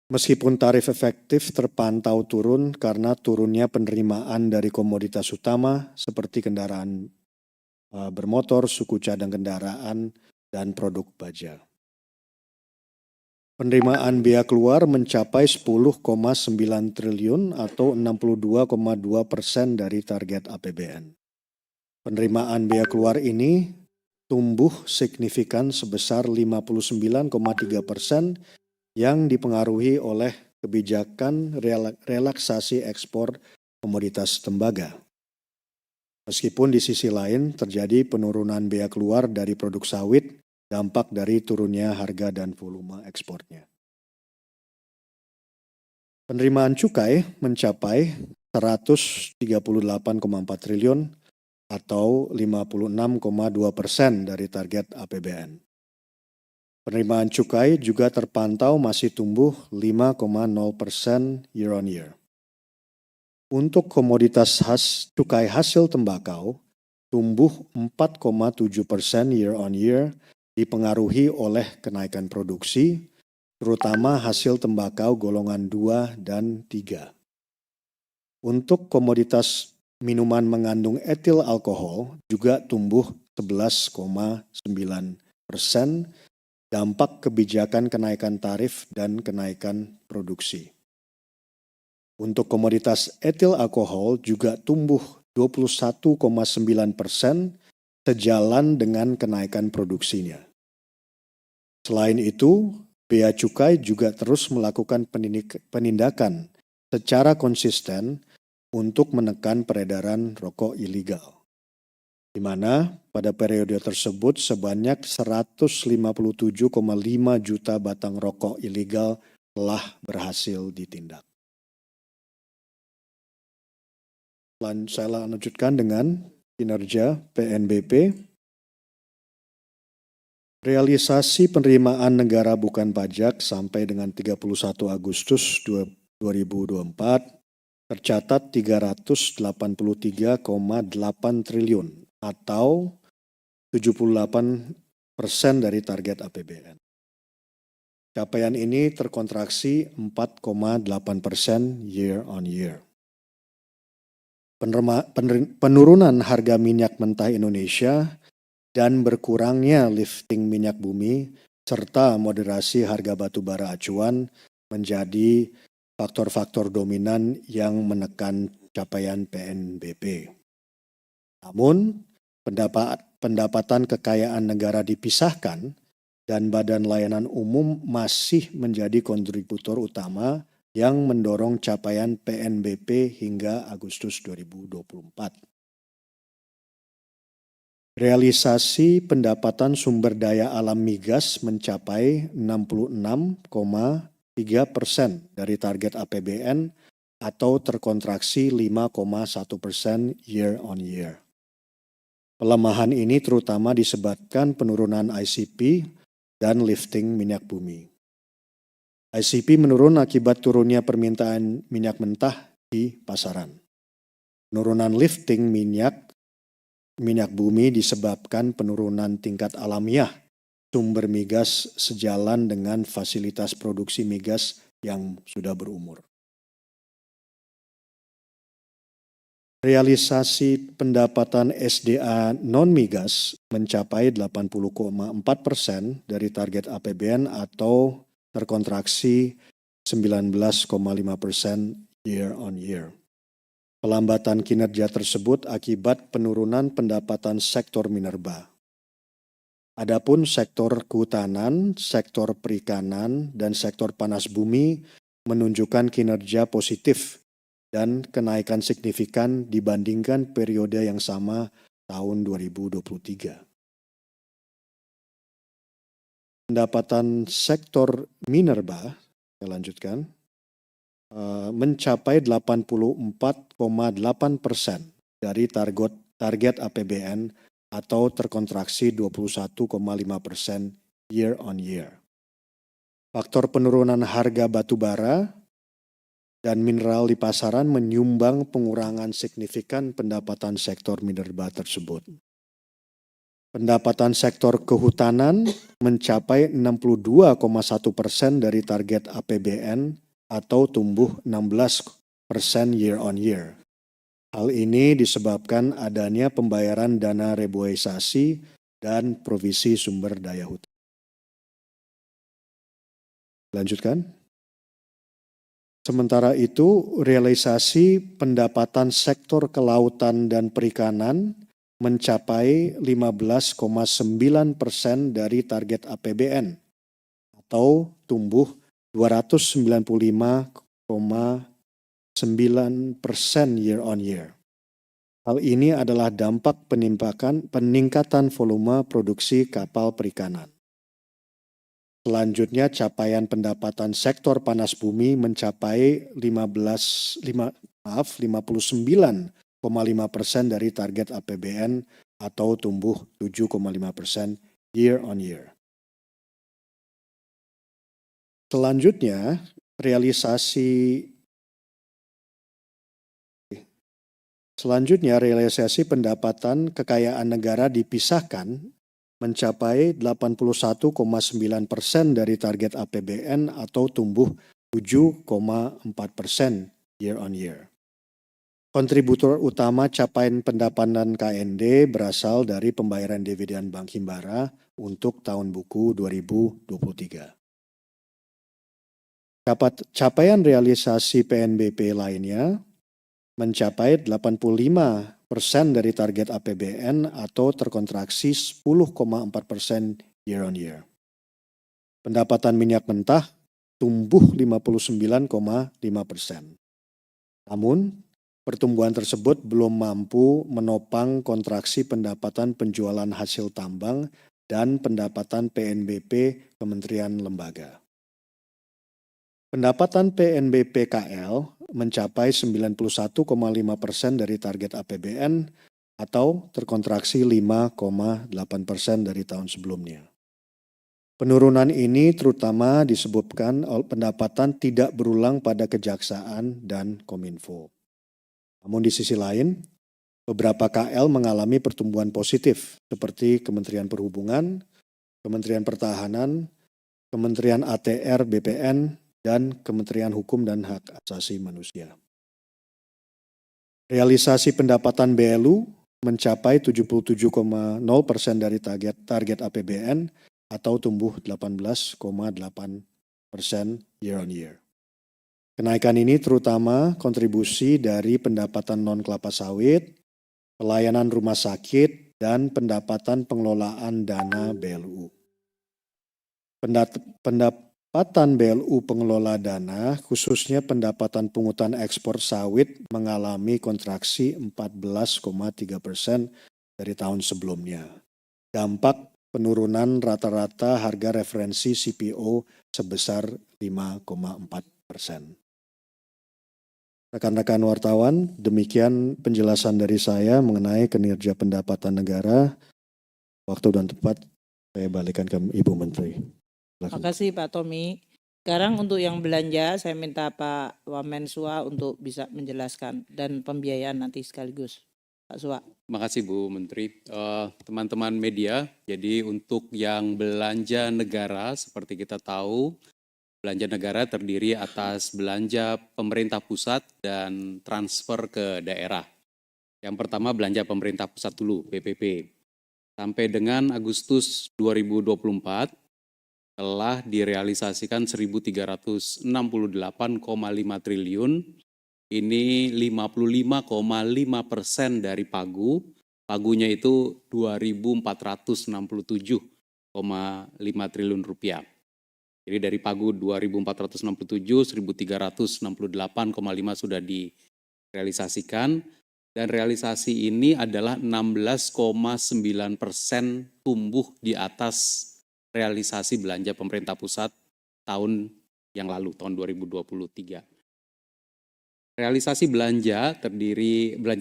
[SPEAKER 2] Meskipun tarif efektif terpantau turun karena turunnya penerimaan dari komoditas utama seperti kendaraan bermotor, suku cadang kendaraan, dan produk baja. Penerimaan bea keluar mencapai 10,9 triliun atau 62,2% dari target APBN. Penerimaan bea keluar ini tumbuh signifikan sebesar 59,3% yang dipengaruhi oleh kebijakan relaksasi ekspor komoditas tembaga. Meskipun di sisi lain terjadi penurunan bea keluar dari produk sawit, dampak dari turunnya harga dan volume ekspornya. Penerimaan cukai mencapai 138,4 triliun atau 56,2% dari target APBN. Penerimaan cukai juga terpantau masih tumbuh 5,0% year on year. Untuk komoditas cukai hasil tembakau, tumbuh 4,7% year on year dipengaruhi oleh kenaikan produksi, terutama hasil tembakau golongan 2 dan 3. Untuk komoditas minuman mengandung etil alkohol juga tumbuh 11,9%, dampak kebijakan kenaikan tarif dan kenaikan produksi. Untuk komoditas etil alkohol juga tumbuh 21,9% sejalan dengan kenaikan produksinya. Selain itu, bea cukai juga terus melakukan penindakan secara konsisten untuk menekan peredaran rokok ilegal, di mana pada periode tersebut sebanyak 157,5 juta batang rokok ilegal telah berhasil ditindak. Saya lanjutkan dengan kinerja PNBP. Realisasi penerimaan negara bukan pajak sampai dengan 31 Agustus 2024 tercatat 383,8 triliun atau 78% dari target APBN. Capaian ini terkontraksi 4,8% year on year. penurunan harga minyak mentah Indonesia dan berkurangnya lifting minyak bumi serta moderasi harga batu bara acuan menjadi faktor-faktor dominan yang menekan capaian PNBP. Namun, pendapatan kekayaan negara dipisahkan dan badan layanan umum masih menjadi kontributor utama yang mendorong capaian PNBP hingga Agustus 2024. Realisasi pendapatan sumber daya alam migas mencapai 66,3% dari target APBN atau terkontraksi 5,1% year on year. Pelemahan ini terutama disebabkan penurunan ICP dan lifting minyak bumi. ICP menurun akibat turunnya permintaan minyak mentah di pasaran. Penurunan lifting minyak bumi disebabkan penurunan tingkat alamiah sumber migas sejalan dengan fasilitas produksi migas yang sudah berumur. Realisasi pendapatan SDA non-migas mencapai 80,4% dari target APBN atau terkontraksi 19,5% year on year. Pelambatan kinerja tersebut akibat penurunan pendapatan sektor minerba. Adapun sektor kehutanan, sektor perikanan, dan sektor panas bumi menunjukkan kinerja positif dan kenaikan signifikan dibandingkan periode yang sama tahun 2023. Pendapatan sektor minerba, saya lanjutkan, mencapai 84,8% dari target APBN atau terkontraksi 21,5% year on year. Faktor penurunan harga batu bara dan mineral di pasaran menyumbang pengurangan signifikan pendapatan sektor minerba tersebut. Pendapatan sektor kehutanan mencapai 62,1% dari target APBN atau tumbuh 16% year on year. Hal ini disebabkan adanya pembayaran dana reboisasi dan provisi sumber daya hutan. Lanjutkan. Sementara itu, realisasi pendapatan sektor kelautan dan perikanan mencapai 15,9% dari target APBN atau tumbuh 295,9% year on year. Hal ini adalah dampak peningkatan volume produksi kapal perikanan. Selanjutnya, capaian pendapatan sektor panas bumi mencapai 59,5% dari target APBN atau tumbuh 7,5% year on year. Selanjutnya, realisasi pendapatan kekayaan negara dipisahkan mencapai 81,9% dari target APBN atau tumbuh 7,4% year on year. Kontributor utama capaian pendapatan KND berasal dari pembayaran dividen Bank Himbara untuk tahun buku 2023. Capaian realisasi PNBP lainnya mencapai 85% dari target APBN atau terkontraksi 10,4% year on year. Pendapatan minyak mentah tumbuh 59,5%. Namun, pertumbuhan tersebut belum mampu menopang kontraksi pendapatan penjualan hasil tambang dan pendapatan PNBP Kementerian Lembaga. Pendapatan PNBP KL mencapai 91,5% dari target APBN atau terkontraksi 5,8% dari tahun sebelumnya. Penurunan ini terutama disebabkan pendapatan tidak berulang pada Kejaksaan dan Kominfo. Namun di sisi lain, beberapa KL mengalami pertumbuhan positif seperti Kementerian Perhubungan, Kementerian Pertahanan, Kementerian ATR BPN, dan Kementerian Hukum dan Hak Asasi Manusia. Realisasi pendapatan BLU mencapai 77,0% dari target APBN atau tumbuh 18,8% year on year. Kenaikan ini terutama kontribusi dari pendapatan non kelapa sawit, pelayanan rumah sakit, dan pendapatan pengelolaan dana BLU. Pendapatan BLU pengelola dana, khususnya pendapatan pungutan ekspor sawit, mengalami kontraksi 14,3% dari tahun sebelumnya. Dampak penurunan rata-rata harga referensi CPO sebesar 5,4%. Rekan-rekan wartawan, demikian penjelasan dari saya mengenai kinerja pendapatan negara. Waktu dan tepat saya balikan ke Ibu Menteri.
[SPEAKER 1] Terima kasih Pak Tommy. Sekarang untuk yang belanja saya minta Pak Wamensua untuk bisa menjelaskan dan pembiayaan nanti sekaligus. Pak Sua.
[SPEAKER 3] Terima kasih Bu Menteri. Teman-teman media, jadi untuk yang belanja negara seperti kita tahu, belanja negara terdiri atas belanja pemerintah pusat dan transfer ke daerah. Yang pertama belanja pemerintah pusat dulu, PPP. Sampai dengan Agustus 2024 telah direalisasikan 1.368,5 triliun. Ini 55,5% dari pagu. Pagunya itu 2.467,5 triliun rupiah. Jadi dari pagu 2.467, 1.368,5 sudah direalisasikan. Dan realisasi ini adalah 16,9% tumbuh di atas realisasi belanja pemerintah pusat tahun yang lalu, tahun 2023. Realisasi belanja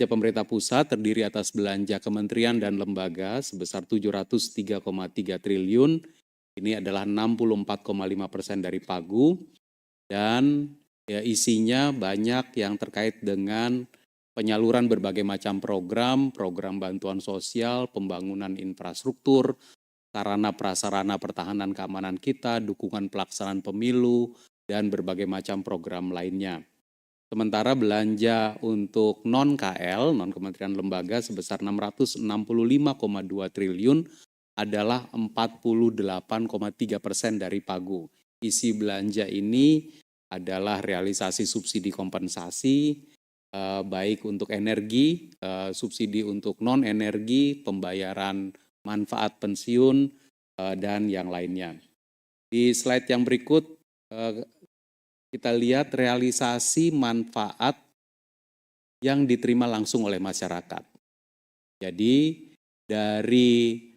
[SPEAKER 3] pemerintah pusat terdiri atas belanja kementerian dan lembaga sebesar 703,3 triliun. Ini adalah 64,5% dari pagu dan ya, isinya banyak yang terkait dengan penyaluran berbagai macam program bantuan sosial, pembangunan infrastruktur, sarana prasarana pertahanan keamanan kita, dukungan pelaksanaan pemilu, dan berbagai macam program lainnya. Sementara belanja untuk non-KL, non-kementerian lembaga sebesar 665,2 triliun adalah 48,3% dari pagu. Isi belanja ini adalah realisasi subsidi kompensasi, baik untuk energi, subsidi untuk non-energi, pembayaran manfaat pensiun, dan yang lainnya. Di slide yang berikut, kita lihat realisasi manfaat yang diterima langsung oleh masyarakat. Jadi dari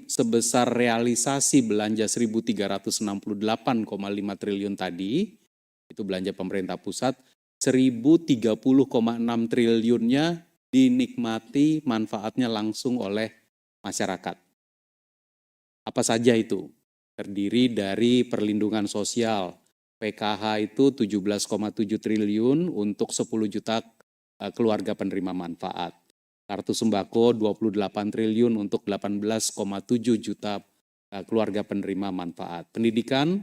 [SPEAKER 3] sebesar realisasi belanja 1.368,5 triliun tadi, itu belanja pemerintah pusat, 1.030,6 triliunnya dinikmati manfaatnya langsung oleh masyarakat. Apa saja itu? Terdiri dari perlindungan sosial, PKH itu 17,7 triliun untuk 10 juta keluarga penerima manfaat. Kartu sembako 28 triliun untuk 18,7 juta keluarga penerima manfaat. Pendidikan,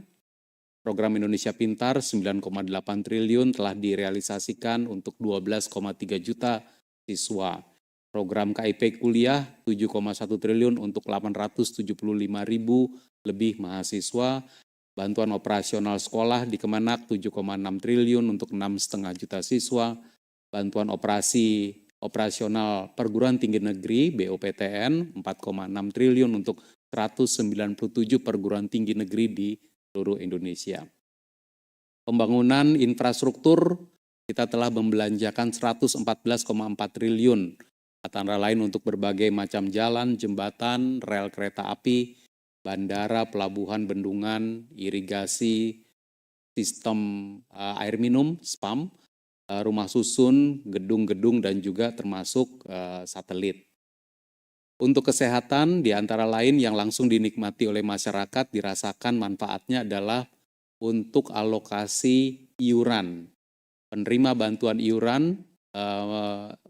[SPEAKER 3] program Indonesia Pintar 9,8 triliun telah direalisasikan untuk 12,3 juta siswa. Program KIP kuliah 7,1 triliun untuk 875.000 lebih mahasiswa. Bantuan operasional sekolah di Kemenak 7,6 triliun untuk 6,5 juta siswa. Bantuan operasional perguruan tinggi negeri BOPTN 4,6 triliun untuk 197 perguruan tinggi negeri di seluruh Indonesia. Pembangunan infrastruktur kita telah membelanjakan 114,4 triliun, antara lain untuk berbagai macam jalan, jembatan, rel kereta api, bandara, pelabuhan, bendungan, irigasi, sistem air minum, SPAM, rumah susun, gedung-gedung, dan juga termasuk satelit. Untuk kesehatan, di antara lain yang langsung dinikmati oleh masyarakat, dirasakan manfaatnya adalah untuk alokasi iuran. Penerima bantuan iuran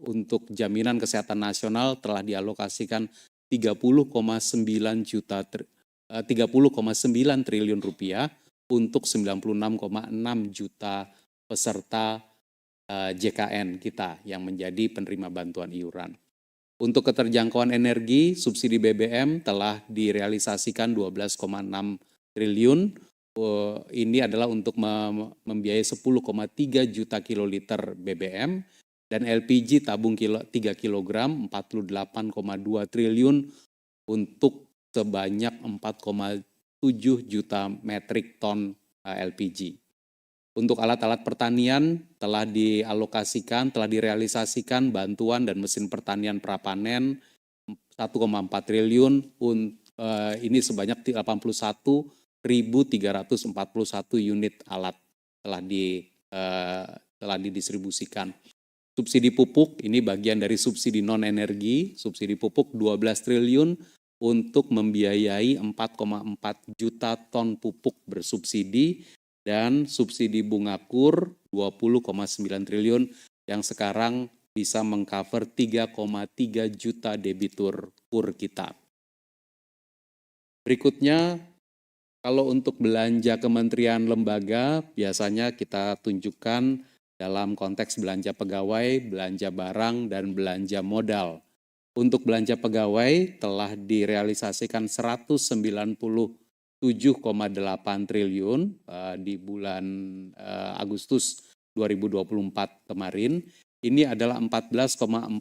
[SPEAKER 3] untuk jaminan kesehatan nasional telah dialokasikan 30,9 triliun rupiah untuk 96,6 juta peserta JKN kita yang menjadi penerima bantuan iuran. Untuk keterjangkauan energi, subsidi BBM telah direalisasikan 12,6 triliun. Ini adalah untuk membiayai 10,3 juta kiloliter BBM dan LPG tabung 3 kg 48,2 triliun untuk sebanyak 4,7 juta metrik ton LPG. Untuk alat-alat pertanian telah direalisasikan bantuan dan mesin pertanian prapanen 1,4 triliun, ini sebanyak 81.341 unit alat telah didistribusikan. Subsidi pupuk ini bagian dari subsidi non-energi, subsidi pupuk 12 triliun untuk membiayai 4,4 juta ton pupuk bersubsidi dan subsidi bunga KUR 20,9 triliun yang sekarang bisa mengcover 3,3 juta debitur KUR kita. Berikutnya, kalau untuk belanja kementerian lembaga biasanya kita tunjukkan dalam konteks belanja pegawai, belanja barang, dan belanja modal. Untuk belanja pegawai telah direalisasikan 197,8 triliun di bulan Agustus 2024 kemarin. Ini adalah 14,4%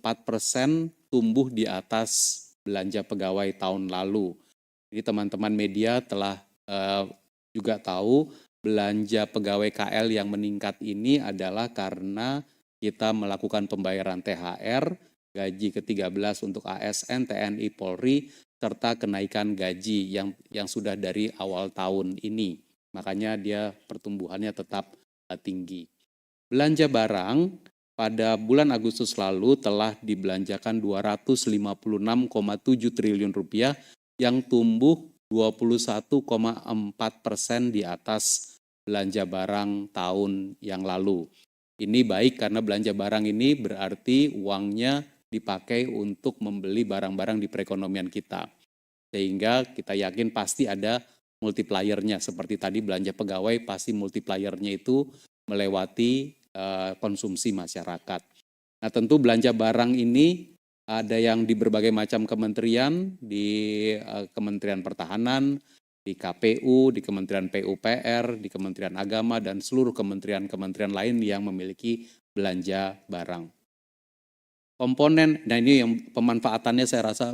[SPEAKER 3] tumbuh di atas belanja pegawai tahun lalu. Jadi teman-teman media telah juga tahu belanja pegawai KL yang meningkat ini adalah karena kita melakukan pembayaran THR, gaji ke-13 untuk ASN, TNI, Polri, serta kenaikan gaji yang sudah dari awal tahun ini. Makanya dia pertumbuhannya tetap tinggi. Belanja barang pada bulan Agustus lalu telah dibelanjakan 256,7 triliun rupiah yang tumbuh 21,4% di atas belanja barang tahun yang lalu. Ini baik karena belanja barang ini berarti uangnya dipakai untuk membeli barang-barang di perekonomian kita. Sehingga kita yakin pasti ada multipliernya. Seperti tadi belanja pegawai pasti multipliernya itu melewati konsumsi masyarakat. Nah tentu belanja barang ini ada yang di berbagai macam kementerian, di Kementerian Pertahanan, di KPU, di Kementerian PUPR, di Kementerian Agama, dan seluruh kementerian-kementerian lain yang memiliki belanja barang. Komponen, nah ini yang pemanfaatannya saya rasa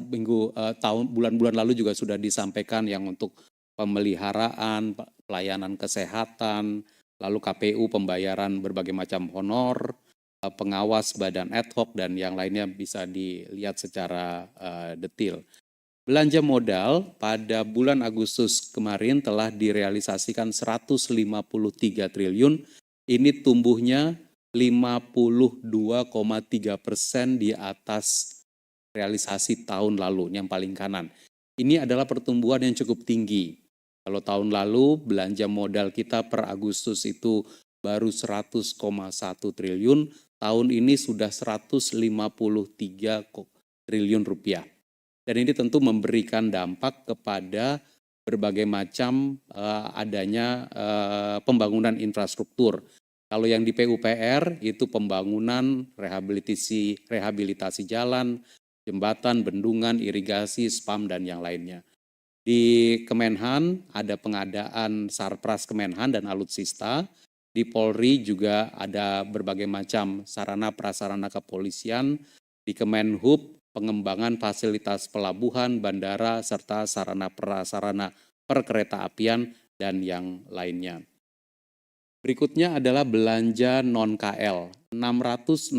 [SPEAKER 3] bulan-bulan lalu juga sudah disampaikan yang untuk pemeliharaan, pelayanan kesehatan, lalu KPU pembayaran berbagai macam honor, pengawas badan ad hoc dan yang lainnya bisa dilihat secara detail. Belanja modal pada bulan Agustus kemarin telah direalisasikan 153 triliun, ini tumbuhnya 52,3% di atas realisasi tahun lalu yang paling kanan. Ini adalah pertumbuhan yang cukup tinggi. Kalau tahun lalu belanja modal kita per Agustus itu baru 100,1 triliun, tahun ini sudah 153 triliun rupiah. Dan ini tentu memberikan dampak kepada berbagai macam adanya pembangunan infrastruktur. Kalau yang di PUPR itu pembangunan rehabilitasi jalan, jembatan, bendungan, irigasi, spam, dan yang lainnya. Di Kemenhan ada pengadaan Sarpras Kemenhan dan Alutsista. Di Polri juga ada berbagai macam sarana prasarana kepolisian. Di Kemenhub pengembangan fasilitas pelabuhan, bandara, serta sarana prasarana perkereta apian dan yang lainnya. Berikutnya adalah belanja non-KL, 665,2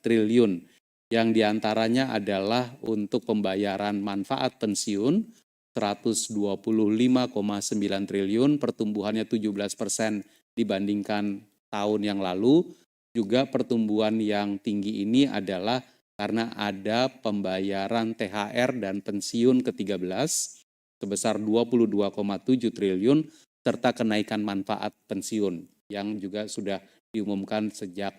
[SPEAKER 3] triliun, yang diantaranya adalah untuk pembayaran manfaat pensiun, 125,9 triliun, pertumbuhannya 17% dibandingkan tahun yang lalu. Juga pertumbuhan yang tinggi ini adalah karena ada pembayaran THR dan pensiun ke-13 sebesar 22,7 triliun serta kenaikan manfaat pensiun yang juga sudah diumumkan sejak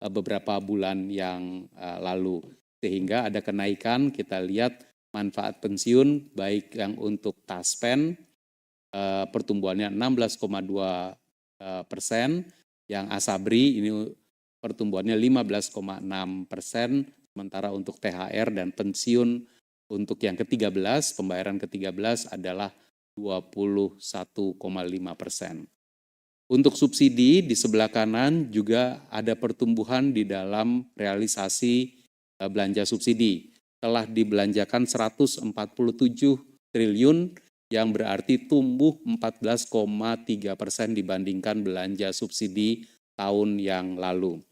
[SPEAKER 3] beberapa bulan yang lalu. Sehingga ada kenaikan, kita lihat manfaat pensiun baik yang untuk Taspen, pertumbuhannya 16,2%, yang Asabri ini pertumbuhannya 15,6%, sementara untuk THR dan pensiun untuk yang ke-13, pembayaran ke-13 adalah 21,5%. Untuk subsidi di sebelah kanan juga ada pertumbuhan di dalam realisasi belanja subsidi. Telah dibelanjakan 147 triliun yang berarti tumbuh 14,3% dibandingkan belanja subsidi tahun yang lalu.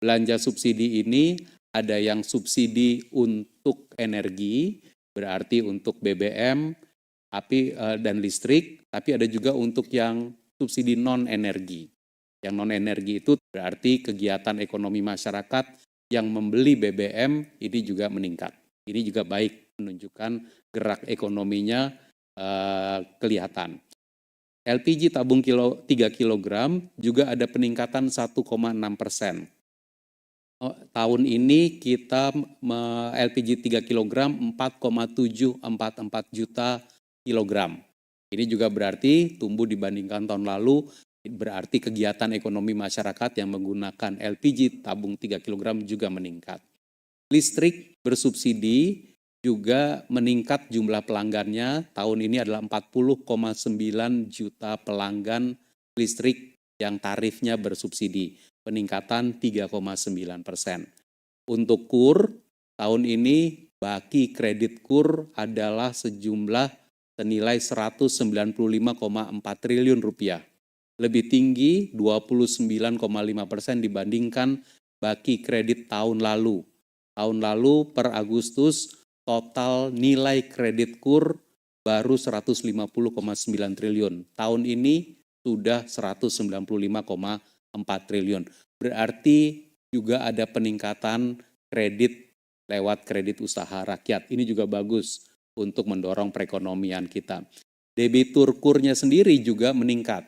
[SPEAKER 3] Belanja subsidi ini ada yang subsidi untuk energi, berarti untuk BBM, api dan listrik, tapi ada juga untuk yang subsidi non-energi. Yang non-energi itu berarti kegiatan ekonomi masyarakat yang membeli BBM ini juga meningkat. Ini juga baik, menunjukkan gerak ekonominya kelihatan. LPG tabung 3 kg juga ada peningkatan 1,6%. Tahun ini kita LPG 3 kg 4,744 juta kilogram. Ini juga berarti tumbuh dibandingkan tahun lalu, berarti kegiatan ekonomi masyarakat yang menggunakan LPG tabung 3 kg juga meningkat. Listrik bersubsidi juga meningkat jumlah pelanggannya, tahun ini adalah 40,9 juta pelanggan listrik yang tarifnya bersubsidi, peningkatan 3,9%. Untuk KUR, tahun ini baki kredit KUR adalah sejumlah senilai 195,4 triliun rupiah. Lebih tinggi 29,5% dibandingkan baki kredit tahun lalu. Tahun lalu per Agustus total nilai kredit KUR baru 150,9 triliun. Tahun ini sudah 195,4 triliun. Berarti juga ada peningkatan kredit lewat kredit usaha rakyat. Ini juga bagus untuk mendorong perekonomian kita. Debitur KUR-nya sendiri juga meningkat.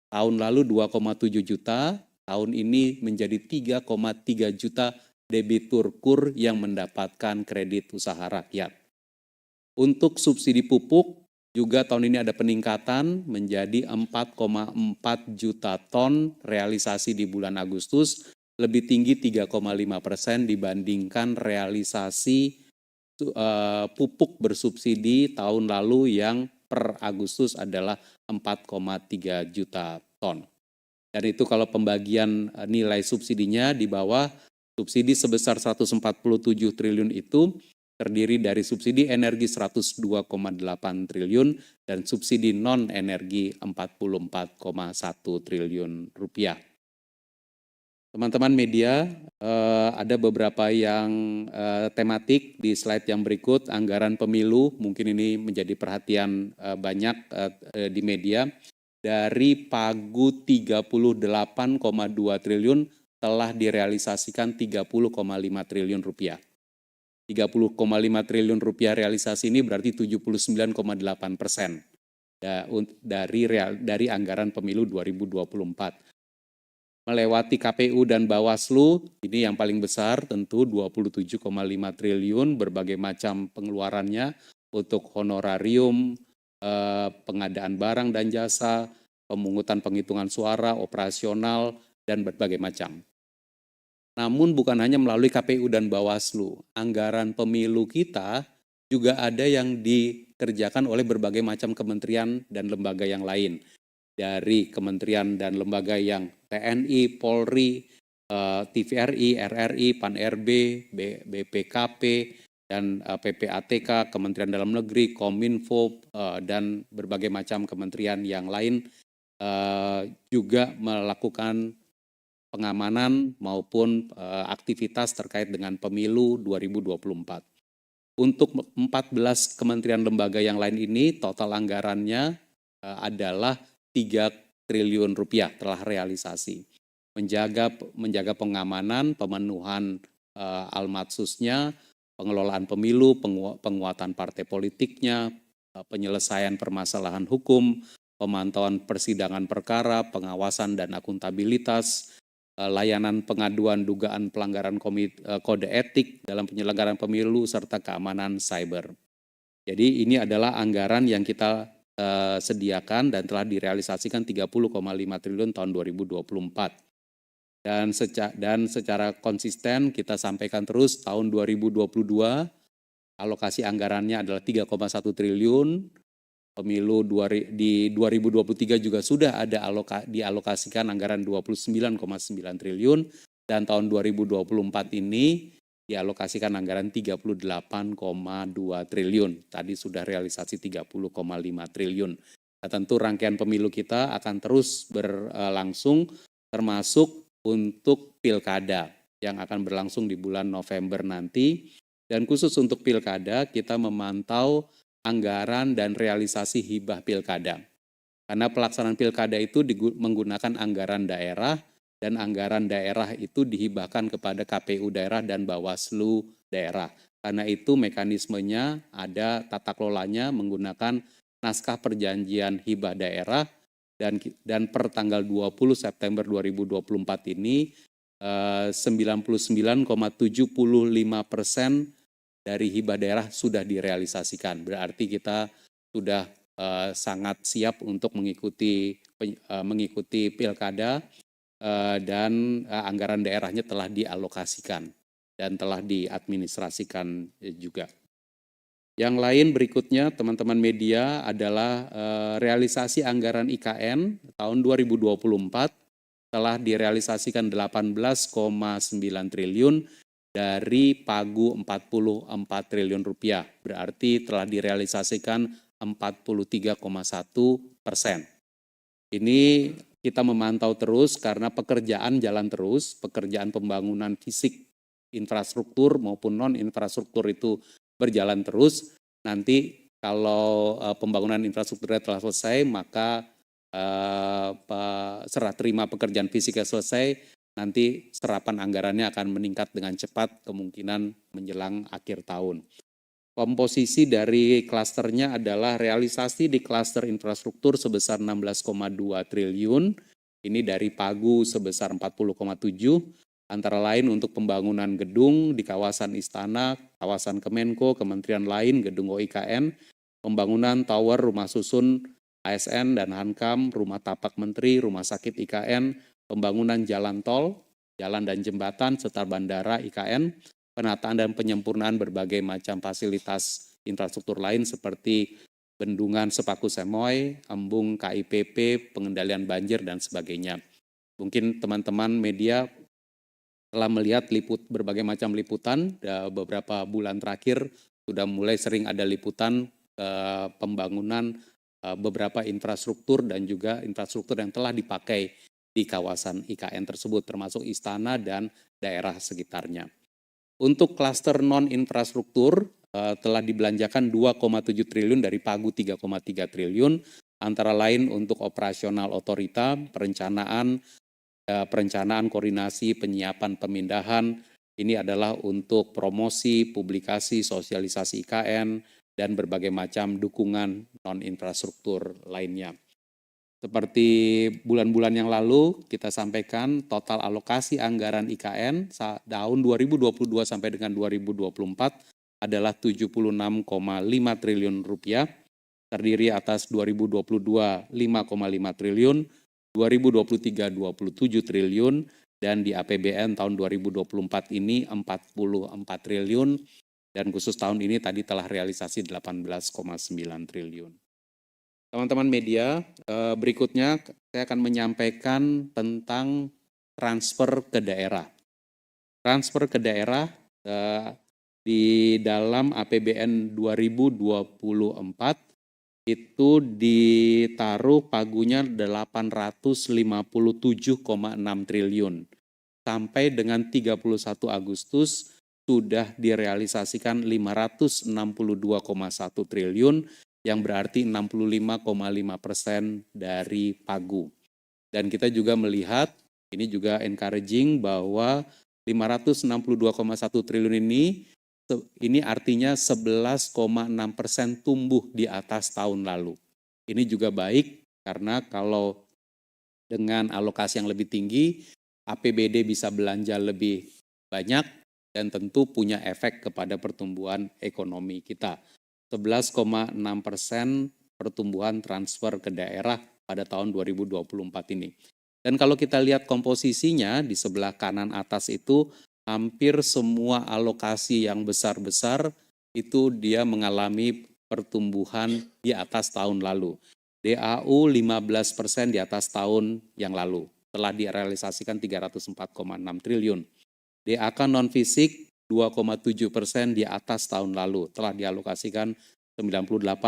[SPEAKER 3] Tahun lalu 2,7 juta, tahun ini menjadi 3,3 juta debitur KUR yang mendapatkan kredit usaha rakyat. Untuk subsidi pupuk juga tahun ini ada peningkatan menjadi 4,4 juta ton realisasi di bulan Agustus, lebih tinggi 3,5% dibandingkan realisasi pupuk bersubsidi tahun lalu yang per Agustus adalah 4,3 juta ton. Dan itu kalau pembagian nilai subsidinya di bawah, subsidi sebesar 147 triliun itu terdiri dari subsidi energi 102,8 triliun dan subsidi non-energi 44,1 triliun rupiah. Teman-teman media, ada beberapa yang tematik di slide yang berikut, anggaran pemilu, mungkin ini menjadi perhatian banyak di media. Dari pagu 38,2 triliun telah direalisasikan 30,5 triliun rupiah. 30,5 triliun rupiah realisasi ini berarti 79,8% dari anggaran pemilu 2024. Melewati KPU dan Bawaslu, ini yang paling besar tentu 27,5 triliun berbagai macam pengeluarannya untuk honorarium, pengadaan barang dan jasa, pemungutan penghitungan suara, operasional, dan berbagai macam. Namun bukan hanya melalui KPU dan Bawaslu, anggaran pemilu kita juga ada yang dikerjakan oleh berbagai macam kementerian dan lembaga yang lain. Dari kementerian dan lembaga yang TNI, Polri, TVRI, RRI, PAN-RB, BPKP, dan PPATK, Kementerian Dalam Negeri, Kominfo, dan berbagai macam kementerian yang lain juga melakukan pengamanan maupun aktivitas terkait dengan pemilu 2024. Untuk 14 kementerian lembaga yang lain ini, total anggarannya adalah 3 triliun rupiah telah realisasi. Menjaga pengamanan, pemenuhan almatsusnya, pengelolaan pemilu, penguatan partai politiknya, penyelesaian permasalahan hukum, pemantauan persidangan perkara, pengawasan dan akuntabilitas, layanan pengaduan dugaan pelanggaran kode etik dalam penyelenggaraan pemilu, serta keamanan cyber. Jadi ini adalah anggaran yang kita sediakan dan telah direalisasikan 30,5 triliun tahun 2024. Dan secara konsisten kita sampaikan terus tahun 2022 alokasi anggarannya adalah 3,1 triliun. Pemilu di 2023 juga sudah ada dialokasikan anggaran 29,9 triliun dan tahun 2024 ini dialokasikan anggaran 38,2 triliun. Tadi sudah realisasi 30,5 triliun. Nah, tentu rangkaian pemilu kita akan terus berlangsung termasuk untuk pilkada yang akan berlangsung di bulan November nanti. Dan khusus untuk pilkada kita memantau anggaran dan realisasi hibah pilkada. Karena pelaksanaan pilkada itu menggunakan anggaran daerah dan anggaran daerah itu dihibahkan kepada KPU daerah dan Bawaslu daerah. Karena itu mekanismenya ada tata kelolanya menggunakan naskah perjanjian hibah daerah dan per tanggal 20 September 2024 ini 99,75% dari hibah daerah sudah direalisasikan. Berarti kita sudah sangat siap untuk mengikuti pilkada dan anggaran daerahnya telah dialokasikan dan telah diadministrasikan juga. Yang lain berikutnya teman-teman media adalah realisasi anggaran IKN tahun 2024 telah direalisasikan 18,9 triliun dari pagu 44 triliun rupiah. Berarti telah direalisasikan 43,1%. Ini kita memantau terus karena pekerjaan jalan terus, pekerjaan pembangunan fisik infrastruktur maupun non-infrastruktur itu berjalan terus. Nanti kalau pembangunan infrastrukturnya telah selesai, maka serah terima pekerjaan fisiknya selesai, nanti serapan anggarannya akan meningkat dengan cepat kemungkinan menjelang akhir tahun. Komposisi dari klasternya adalah realisasi di klaster infrastruktur sebesar 16,2 triliun, ini dari pagu sebesar 40,7, antara lain untuk pembangunan gedung di kawasan Istana, kawasan Kemenko, kementerian lain, gedung OIKN, pembangunan tower rumah susun ASN dan Hankam, rumah tapak menteri, rumah sakit IKN, pembangunan jalan tol, jalan dan jembatan, serta bandara IKN, penataan dan penyempurnaan berbagai macam fasilitas infrastruktur lain seperti bendungan Sepaku Semoy, embung KIPP, pengendalian banjir, dan sebagainya. Mungkin teman-teman media telah melihat berbagai macam liputan, beberapa bulan terakhir sudah mulai sering ada liputan pembangunan beberapa infrastruktur dan juga infrastruktur yang telah dipakai di kawasan IKN tersebut, termasuk istana dan daerah sekitarnya. Untuk klaster non-infrastruktur telah dibelanjakan 2,7 triliun dari pagu 3,3 triliun, antara lain untuk operasional otorita, perencanaan, koordinasi, penyiapan, pemindahan. Ini adalah untuk promosi, publikasi, sosialisasi IKN, dan berbagai macam dukungan non-infrastruktur lainnya. Seperti bulan-bulan yang lalu kita sampaikan total alokasi anggaran IKN tahun 2022 sampai dengan 2024 adalah 76,5 triliun rupiah, terdiri atas 2022 5,5 triliun, 2023 27 triliun, dan di APBN tahun 2024 ini 44 triliun, dan khusus tahun ini tadi telah realisasi 18,9 triliun. Teman-teman media, berikutnya saya akan menyampaikan tentang transfer ke daerah. Transfer ke daerah di dalam APBN 2024 itu ditaruh pagunya 857,6 triliun. Sampai dengan 31 Agustus sudah direalisasikan 562,1 triliun, yang berarti 65,5% dari pagu. Dan kita juga melihat, ini juga encouraging bahwa 562,1 triliun ini artinya 11,6% tumbuh di atas tahun lalu. Ini juga baik karena kalau dengan alokasi yang lebih tinggi, APBD bisa belanja lebih banyak dan tentu punya efek kepada pertumbuhan ekonomi kita. 11,6% pertumbuhan transfer ke daerah pada tahun 2024 ini. Dan kalau kita lihat komposisinya di sebelah kanan atas itu hampir semua alokasi yang besar-besar itu dia mengalami pertumbuhan di atas tahun lalu. DAU 15% di atas tahun yang lalu, telah direalisasikan 304,6 triliun. DAK non-fisik 2,7% di atas tahun lalu, telah dialokasikan 98,8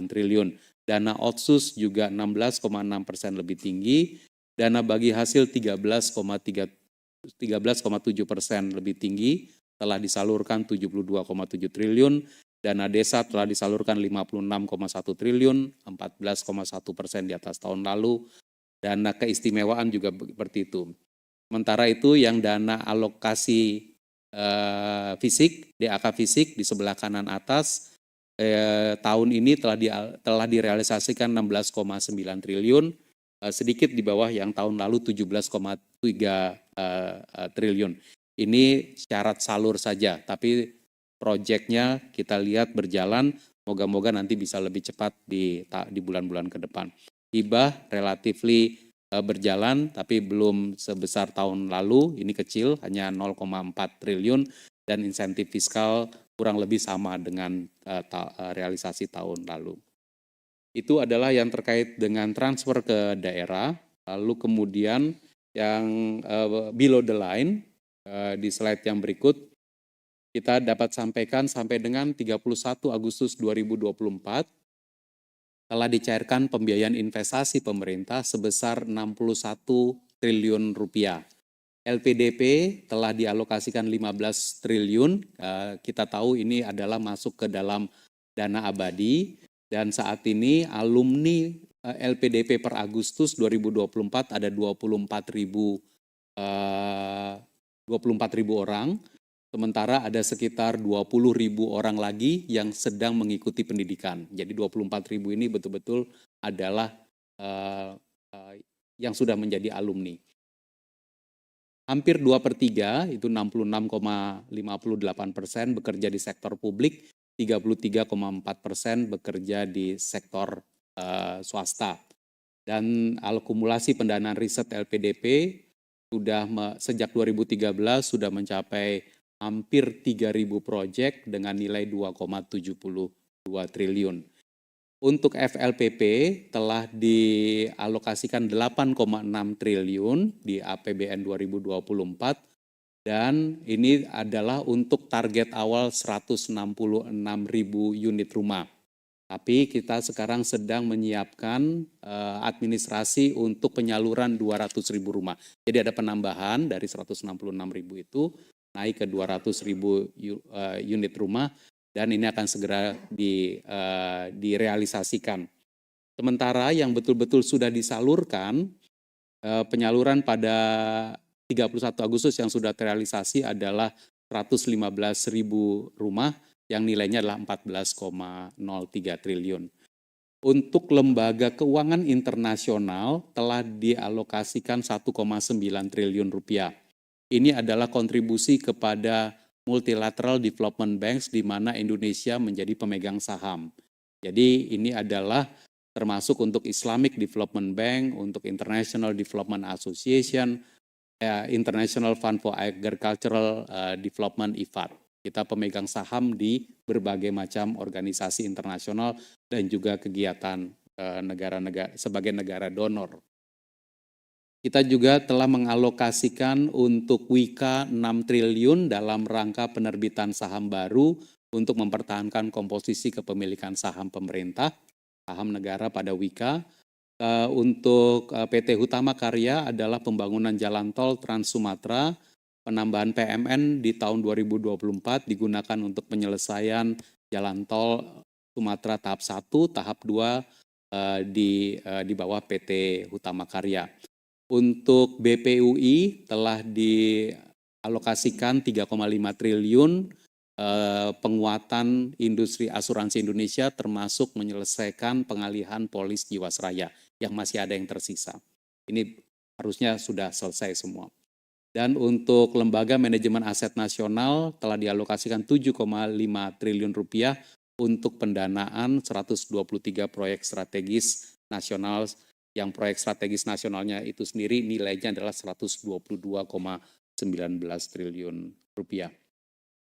[SPEAKER 3] triliun. Dana otsus juga 16,6% lebih tinggi, dana bagi hasil 13,7% lebih tinggi, telah disalurkan 72,7 triliun, dana desa telah disalurkan 56,1 triliun, 14,1% di atas tahun lalu, dana keistimewaan juga seperti itu. Sementara itu yang dana alokasi fisik, DAK fisik di sebelah kanan atas, tahun ini telah direalisasikan 16,9 triliun, sedikit di bawah yang tahun lalu 17,3 triliun. Ini syarat salur saja, tapi proyeknya kita lihat berjalan, moga-moga nanti bisa lebih cepat di bulan-bulan ke depan. Hibah relatifly berjalan, tapi belum sebesar tahun lalu, ini kecil, hanya 0,4 triliun, dan insentif fiskal kurang lebih sama dengan realisasi tahun lalu. Itu adalah yang terkait dengan transfer ke daerah. Lalu kemudian yang below the line, di slide yang berikut, kita dapat sampaikan sampai dengan 31 Agustus 2024, telah dicairkan pembiayaan investasi pemerintah sebesar 61 triliun rupiah. LPDP telah dialokasikan 15 triliun, kita tahu ini adalah masuk ke dalam dana abadi, dan saat ini alumni LPDP per Agustus 2024 ada 24.000 orang, sementara ada sekitar 20.000 orang lagi yang sedang mengikuti pendidikan. Jadi 24.000 ini betul-betul adalah yang sudah menjadi alumni. Hampir 2/3, itu 66,58% bekerja di sektor publik, 33,4% bekerja di sektor swasta. Dan akumulasi pendanaan riset LPDP sudah sejak 2013 sudah mencapai hampir 3.000 proyek dengan nilai 2,72 triliun. Untuk FLPP telah dialokasikan 8,6 triliun di APBN 2024, dan ini adalah untuk target awal 166.000 unit rumah. Tapi kita sekarang sedang menyiapkan administrasi untuk penyaluran 200.000 rumah. Jadi ada penambahan dari 166.000 itu naik ke 200.000 unit rumah, dan ini akan segera direalisasikan. Sementara yang betul-betul sudah disalurkan, penyaluran pada 31 Agustus yang sudah terrealisasi adalah 115.000 rumah yang nilainya adalah 14,03 triliun. Untuk lembaga keuangan internasional telah dialokasikan 1,9 triliun rupiah. Ini adalah kontribusi kepada Multilateral Development Banks di mana Indonesia menjadi pemegang saham. Jadi ini adalah termasuk untuk Islamic Development Bank, untuk International Development Association, International Fund for Agricultural Development IFAD. Kita pemegang saham di berbagai macam organisasi internasional dan juga kegiatan negara-negara sebagai negara donor. Kita juga telah mengalokasikan untuk WIKA 6 triliun dalam rangka penerbitan saham baru untuk mempertahankan komposisi kepemilikan saham pemerintah, saham negara pada WIKA. Untuk PT Hutama Karya adalah pembangunan jalan tol Trans Sumatera, penambahan PMN di tahun 2024 digunakan untuk penyelesaian jalan tol Sumatera tahap 1, tahap 2 di bawah PT Hutama Karya. Untuk BPUI telah dialokasikan 3,5 triliun penguatan industri asuransi Indonesia termasuk menyelesaikan pengalihan polis Jiwasraya yang masih ada yang tersisa. Ini harusnya sudah selesai semua. Dan untuk Lembaga Manajemen Aset Nasional telah dialokasikan 7,5 triliun rupiah untuk pendanaan 123 proyek strategis nasional, yang proyek strategis nasionalnya itu sendiri nilainya adalah 122,19 triliun rupiah.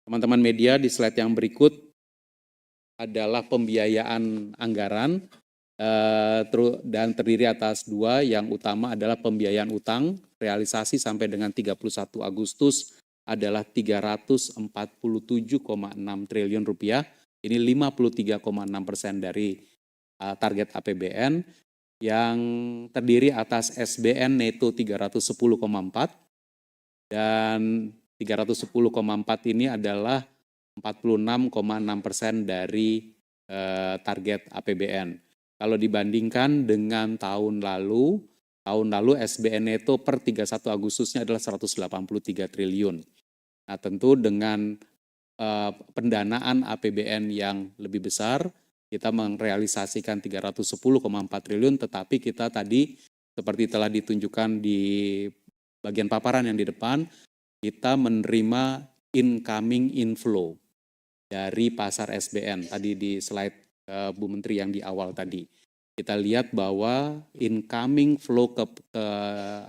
[SPEAKER 3] Teman-teman media, di slide yang berikut adalah pembiayaan anggaran dan terdiri atas dua. Yang utama adalah pembiayaan utang, realisasi sampai dengan 31 Agustus adalah 347,6 triliun rupiah. Ini 53,6% dari target APBN, yang terdiri atas SBN neto 310,4, dan 310,4 ini adalah 46,6% dari target APBN. Kalau dibandingkan dengan tahun lalu SBN neto per 31 Agustusnya adalah 183 triliun. Nah, tentu dengan pendanaan APBN yang lebih besar, kita merealisasikan 310,4 triliun, tetapi kita tadi seperti telah ditunjukkan di bagian paparan yang di depan, kita menerima incoming inflow dari pasar SBN. Tadi di slide Bu Menteri yang di awal tadi. Kita lihat bahwa incoming flow ke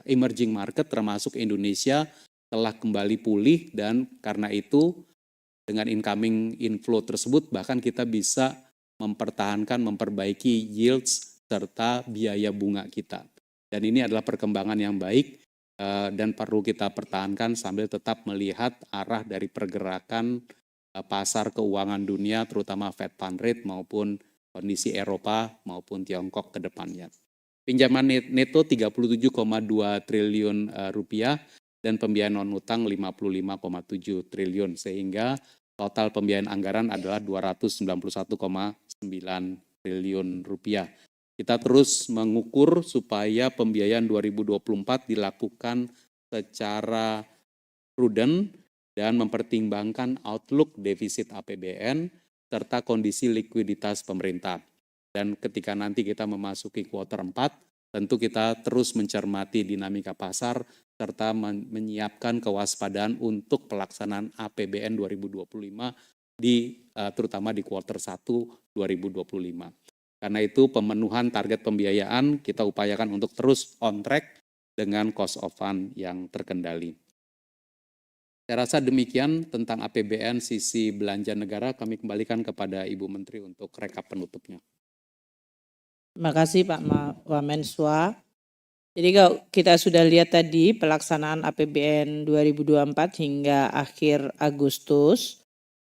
[SPEAKER 3] emerging market termasuk Indonesia telah kembali pulih, dan karena itu dengan incoming inflow tersebut bahkan kita bisa memperbaiki yields serta biaya bunga kita. Dan ini adalah perkembangan yang baik dan perlu kita pertahankan sambil tetap melihat arah dari pergerakan pasar keuangan dunia, terutama Fed Fund Rate maupun kondisi Eropa maupun Tiongkok ke depannya. Pinjaman neto 37,2 triliun rupiah dan pembiayaan non-utang 55,7 triliun, sehingga total pembiayaan anggaran adalah 291,9 triliun rupiah. Kita terus mengukur supaya pembiayaan 2024 dilakukan secara prudent dan mempertimbangkan outlook defisit APBN serta kondisi likuiditas pemerintah. Dan ketika nanti kita memasuki kuartal 4, tentu kita terus mencermati dinamika pasar serta menyiapkan kewaspadaan untuk pelaksanaan APBN 2025 terutama di kuartal 1 2025. Karena itu pemenuhan target pembiayaan kita upayakan untuk terus on track dengan cost of fund yang terkendali. Saya rasa demikian tentang APBN sisi belanja negara. Kami kembalikan kepada Ibu Menteri untuk rekap penutupnya.
[SPEAKER 1] Terima kasih Pak Wamenswa. Jadi kalau kita sudah lihat tadi pelaksanaan APBN 2024 hingga akhir Agustus,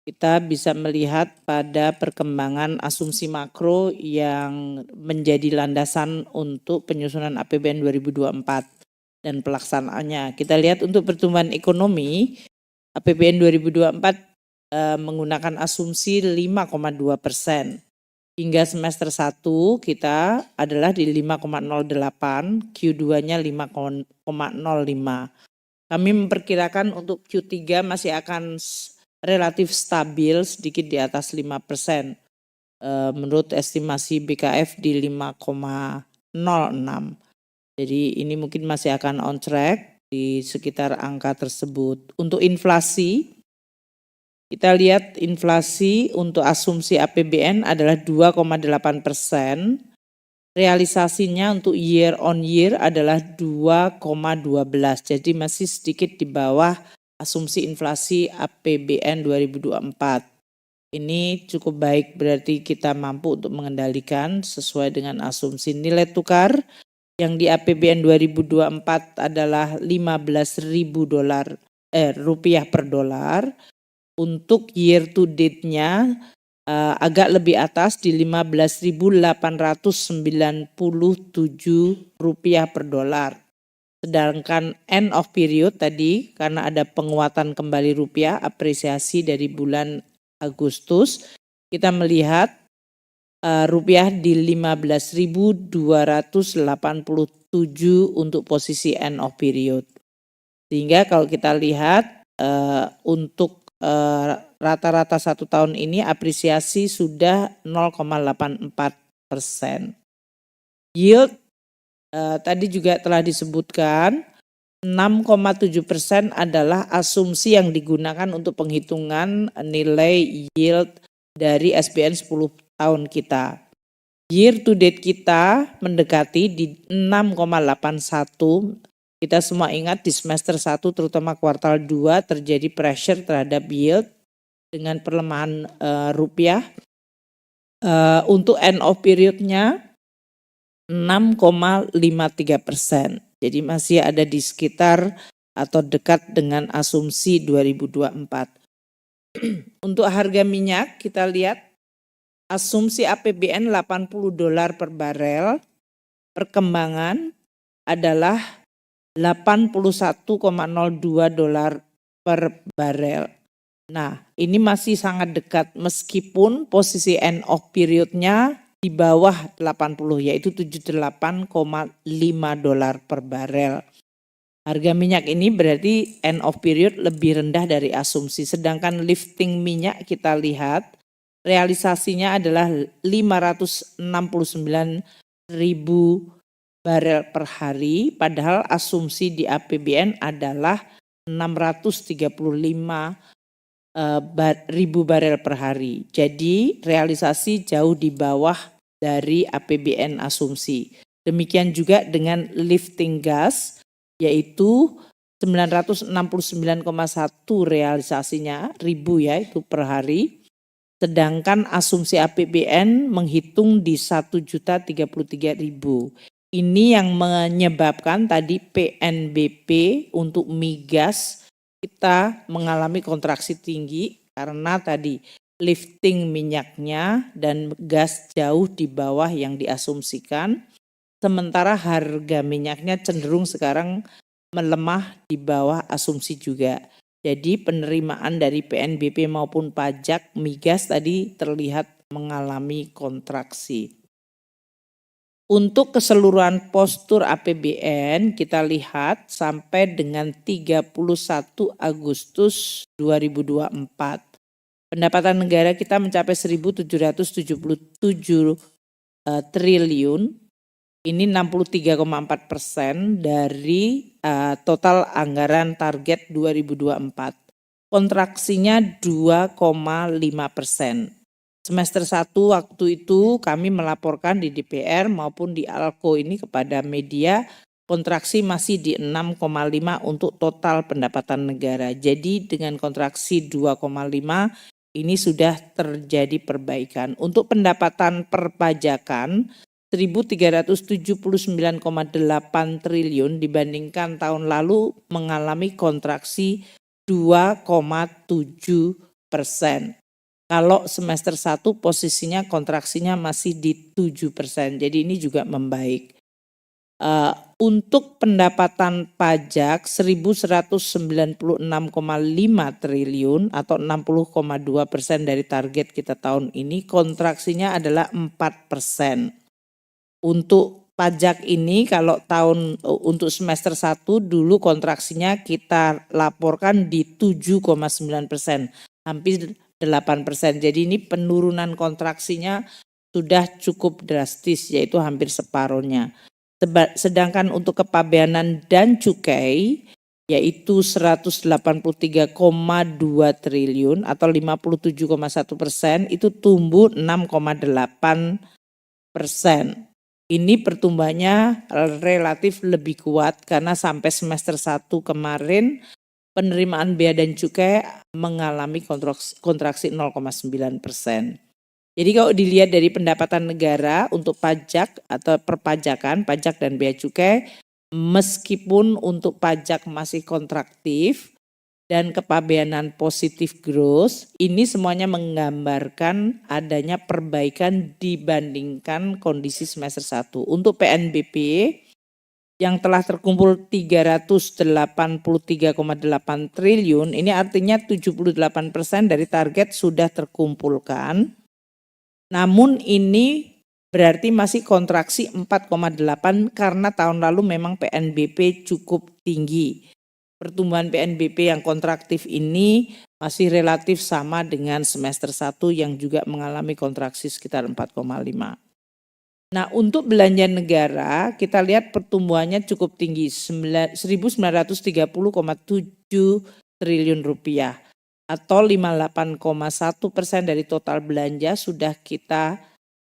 [SPEAKER 1] kita bisa melihat pada perkembangan asumsi makro yang menjadi landasan untuk penyusunan APBN 2024 dan pelaksanaannya. Kita lihat untuk pertumbuhan ekonomi, APBN 2024 menggunakan asumsi 5,2%. Hingga semester 1 kita adalah di 5,08, Q2-nya 5,05. Kami memperkirakan untuk Q3 masih akan relatif stabil sedikit di atas 5%. Menurut estimasi BKF di 5,06. Jadi ini mungkin masih akan on track di sekitar angka tersebut. Untuk inflasi, kita lihat inflasi untuk asumsi APBN adalah 2,8%. Realisasinya untuk year on year adalah 2,12. Jadi masih sedikit di bawah asumsi inflasi APBN 2024. Ini cukup baik, berarti kita mampu untuk mengendalikan sesuai dengan asumsi nilai tukar yang di APBN 2024 adalah 15.000 rupiah per dolar. Untuk year to date-nya agak lebih atas di 15.897 rupiah per dolar. Sedangkan end of period tadi karena ada penguatan kembali rupiah, apresiasi dari bulan Agustus, kita melihat rupiah di 15.287 untuk posisi end of period. Sehingga kalau kita lihat untuk rata-rata 1 tahun ini apresiasi sudah 0,84%. Yield tadi juga telah disebutkan 6,7% adalah asumsi yang digunakan untuk penghitungan nilai yield dari SBN 10 tahun kita. Year to date kita mendekati di 6,81. Kita semua ingat di semester 1 terutama kuartal 2 terjadi pressure terhadap yield dengan pelemahan rupiah. Untuk end of periodnya 6,53%. Jadi masih ada di sekitar atau dekat dengan asumsi 2024. Untuk harga minyak kita lihat asumsi APBN $80 per barel, perkembangan adalah $81,02 per barel. Nah, ini masih sangat dekat meskipun posisi end of periodnya di bawah 80 yaitu $78,5 per barel. Harga minyak ini berarti end of period lebih rendah dari asumsi. Sedangkan lifting minyak kita lihat realisasinya adalah 569.000 barel per hari. Padahal asumsi di APBN adalah 635.000 barel per hari. Jadi realisasi jauh di bawah dari APBN asumsi. Demikian juga dengan lifting gas yaitu 969,1 realisasinya ribu ya itu per hari. Sedangkan asumsi APBN menghitung di 1.033.000. Ini yang menyebabkan tadi PNBP untuk migas kita mengalami kontraksi tinggi karena tadi lifting minyaknya dan gas jauh di bawah yang diasumsikan. Sementara harga minyaknya cenderung sekarang melemah di bawah asumsi juga. Jadi penerimaan dari PNBP maupun pajak migas tadi terlihat mengalami kontraksi. Untuk keseluruhan postur APBN kita lihat sampai dengan 31 Agustus 2024. Pendapatan negara kita mencapai 1.777 triliun. Ini 63,4% dari total anggaran target 2024. Kontraksinya 2,5%. Semester 1 waktu itu kami melaporkan di DPR maupun di ALKO ini kepada media kontraksi masih di 6,5 untuk total pendapatan negara. Jadi dengan kontraksi 2,5 ini sudah terjadi perbaikan. Untuk pendapatan perpajakan 1.379,8 triliun dibandingkan tahun lalu mengalami kontraksi 2,7%. Kalau semester 1 posisinya kontraksinya masih di 7%, jadi ini juga membaik. Untuk pendapatan pajak 1.196,5 triliun atau 60,2% dari target kita tahun ini, kontraksinya adalah 4%. Untuk pajak ini kalau untuk semester 1 dulu kontraksinya kita laporkan di 7,9%, hampir 8%. Jadi ini penurunan kontraksinya sudah cukup drastis yaitu hampir separuhnya. Sedangkan untuk kepabeanan dan cukai yaitu 183,2 triliun atau 57,1% itu tumbuh 6,8%. Ini pertumbuhannya relatif lebih kuat karena sampai semester 1 kemarin penerimaan bea dan cukai mengalami kontraksi 0,9%. Jadi kalau dilihat dari pendapatan negara untuk pajak atau perpajakan, pajak dan bea cukai, meskipun untuk pajak masih kontraktif dan kepabeanan positif growth, ini semuanya menggambarkan adanya perbaikan dibandingkan kondisi semester 1. Untuk PNBP yang telah terkumpul 383,8 triliun, ini artinya 78% dari target sudah terkumpulkan. Namun ini berarti masih kontraksi 4,8 karena tahun lalu memang PNBP cukup tinggi. Pertumbuhan PNBP yang kontraktif ini masih relatif sama dengan semester 1 yang juga mengalami kontraksi sekitar 4,5. Nah untuk belanja negara kita lihat pertumbuhannya cukup tinggi 1.930,7 triliun rupiah. atau 58,1% dari total belanja sudah kita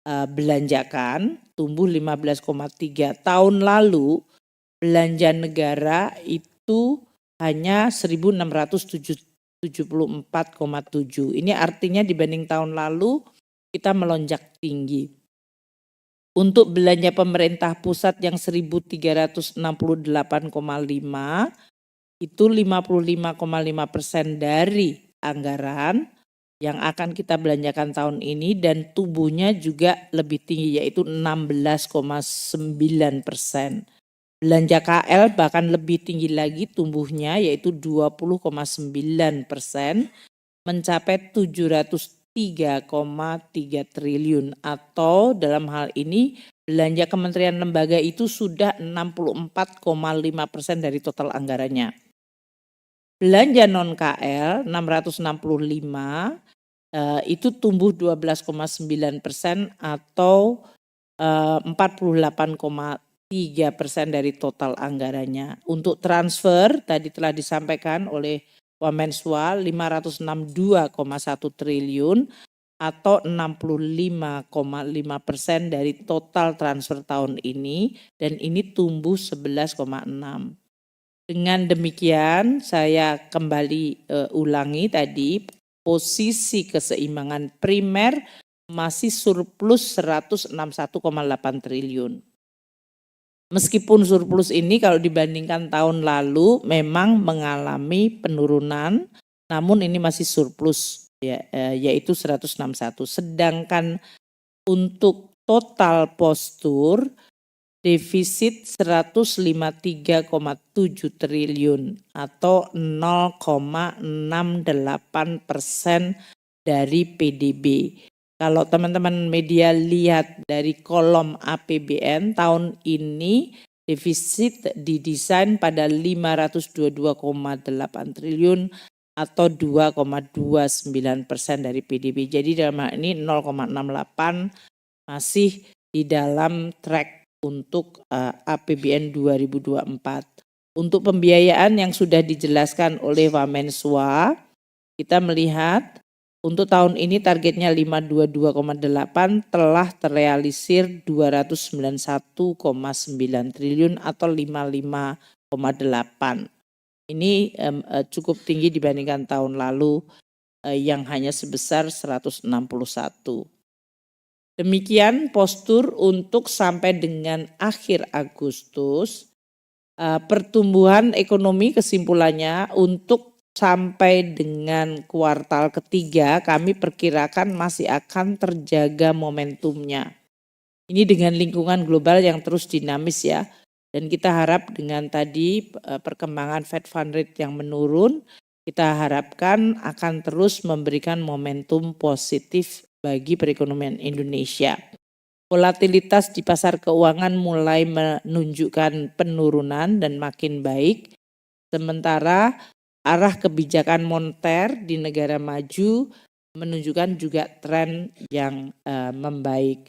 [SPEAKER 1] belanjakan, tumbuh 15,3. Tahun lalu belanja negara itu hanya 1.674,7. Ini artinya dibanding tahun lalu kita melonjak tinggi. Untuk belanja pemerintah pusat yang 1.368,5 itu 55,5% dari anggaran yang akan kita belanjakan tahun ini, dan tumbuhnya juga lebih tinggi yaitu 16,9%. Belanja KL bahkan lebih tinggi lagi tumbuhnya yaitu 20,9%, mencapai 703,3 triliun, atau dalam hal ini belanja kementerian lembaga itu sudah 64,5% dari total anggarannya. Belanja non KL 665 itu tumbuh 12,9% atau 48,3% dari total anggarannya. Untuk transfer tadi telah disampaikan oleh Wamenswa 562,1 triliun atau 65,5% dari total transfer tahun ini, dan ini tumbuh 11,6. Dengan demikian saya kembali ulangi tadi, posisi keseimbangan primer masih surplus 161,8 triliun. Meskipun surplus ini kalau dibandingkan tahun lalu memang mengalami penurunan, namun ini masih surplus ya, yaitu 161. Sedangkan untuk total postur defisit 153,7 triliun atau 0,68% dari PDB. Kalau teman-teman media lihat dari kolom APBN tahun ini defisit didesain pada 522,8 triliun atau 2,29% dari PDB. Jadi dalam hal ini 0,68 masih di dalam track untuk APBN 2024. Untuk pembiayaan yang sudah dijelaskan oleh Wamenswa, kita melihat untuk tahun ini targetnya 522,8 telah terrealisir 291,9 triliun atau 55,8. Ini cukup tinggi dibandingkan tahun lalu yang hanya sebesar 161. Demikian postur untuk sampai dengan akhir Agustus. Pertumbuhan ekonomi kesimpulannya untuk sampai dengan kuartal ketiga kami perkirakan masih akan terjaga momentumnya. Ini dengan lingkungan global yang terus dinamis ya. Dan kita harap dengan tadi perkembangan Fed Fund Rate yang menurun, kita harapkan akan terus memberikan momentum positif bagi perekonomian Indonesia. Volatilitas di pasar keuangan mulai menunjukkan penurunan dan makin baik. Sementara arah kebijakan moneter di negara maju menunjukkan juga tren yang membaik.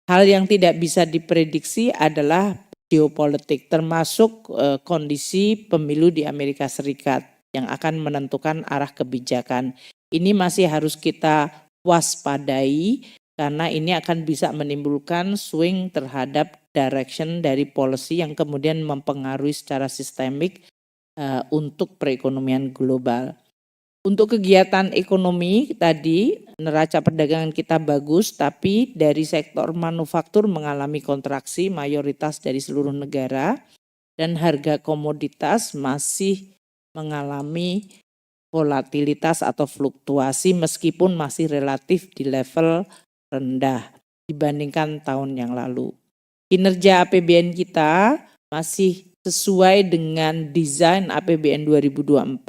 [SPEAKER 1] Hal yang tidak bisa diprediksi adalah geopolitik, termasuk kondisi pemilu di Amerika Serikat yang akan menentukan arah kebijakan. Ini masih harus kita waspadai karena ini akan bisa menimbulkan swing terhadap direction dari policy yang kemudian mempengaruhi secara sistemik untuk perekonomian global. Untuk kegiatan ekonomi tadi neraca perdagangan kita bagus, tapi dari sektor manufaktur mengalami kontraksi mayoritas dari seluruh negara, dan harga komoditas masih mengalami volatilitas atau fluktuasi meskipun masih relatif di level rendah dibandingkan tahun yang lalu. Kinerja APBN kita masih sesuai dengan desain APBN 2024,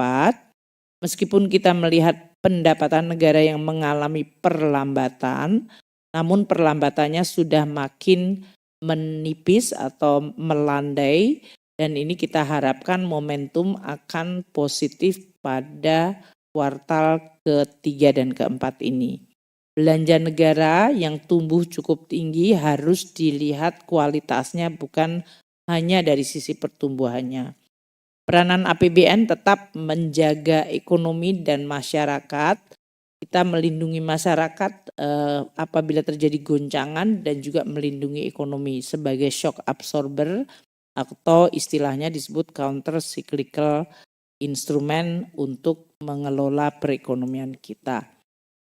[SPEAKER 1] meskipun kita melihat pendapatan negara yang mengalami perlambatan, namun perlambatannya sudah makin menipis atau melandai, dan ini kita harapkan momentum akan positif pada kuartal ketiga dan keempat ini. Belanja negara yang tumbuh cukup tinggi harus dilihat kualitasnya, bukan hanya dari sisi pertumbuhannya. Peranan APBN tetap menjaga ekonomi dan masyarakat. Kita melindungi masyarakat apabila terjadi goncangan dan juga melindungi ekonomi sebagai shock absorber atau istilahnya disebut counter cyclical instrumen untuk mengelola perekonomian kita.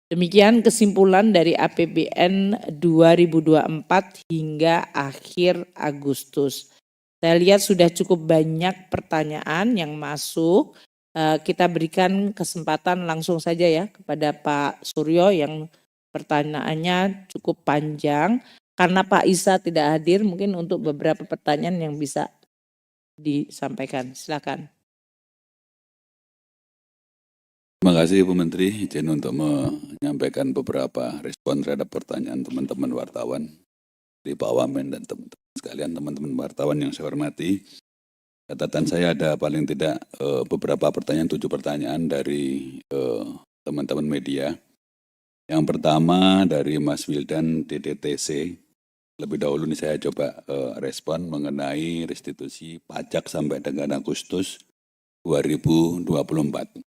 [SPEAKER 1] Demikian kesimpulan dari APBN 2024 hingga akhir Agustus. Saya lihat sudah cukup banyak pertanyaan yang masuk. Kita berikan kesempatan langsung saja ya kepada Pak Suryo yang pertanyaannya cukup panjang. Karena Pak Isa tidak hadir, mungkin untuk beberapa pertanyaan yang bisa disampaikan. Silakan.
[SPEAKER 4] Terima kasih Bu Menteri, izin untuk menyampaikan beberapa respon terhadap pertanyaan teman-teman wartawan di Pak Wamen dan teman-teman sekalian, teman-teman wartawan yang saya hormati. Catatan saya ada paling tidak beberapa pertanyaan, 7 pertanyaan dari teman-teman media. Yang pertama dari Mas Wildan DDTC. Lebih dahulu ini saya coba respon mengenai restitusi pajak sampai dengan Agustus 2024.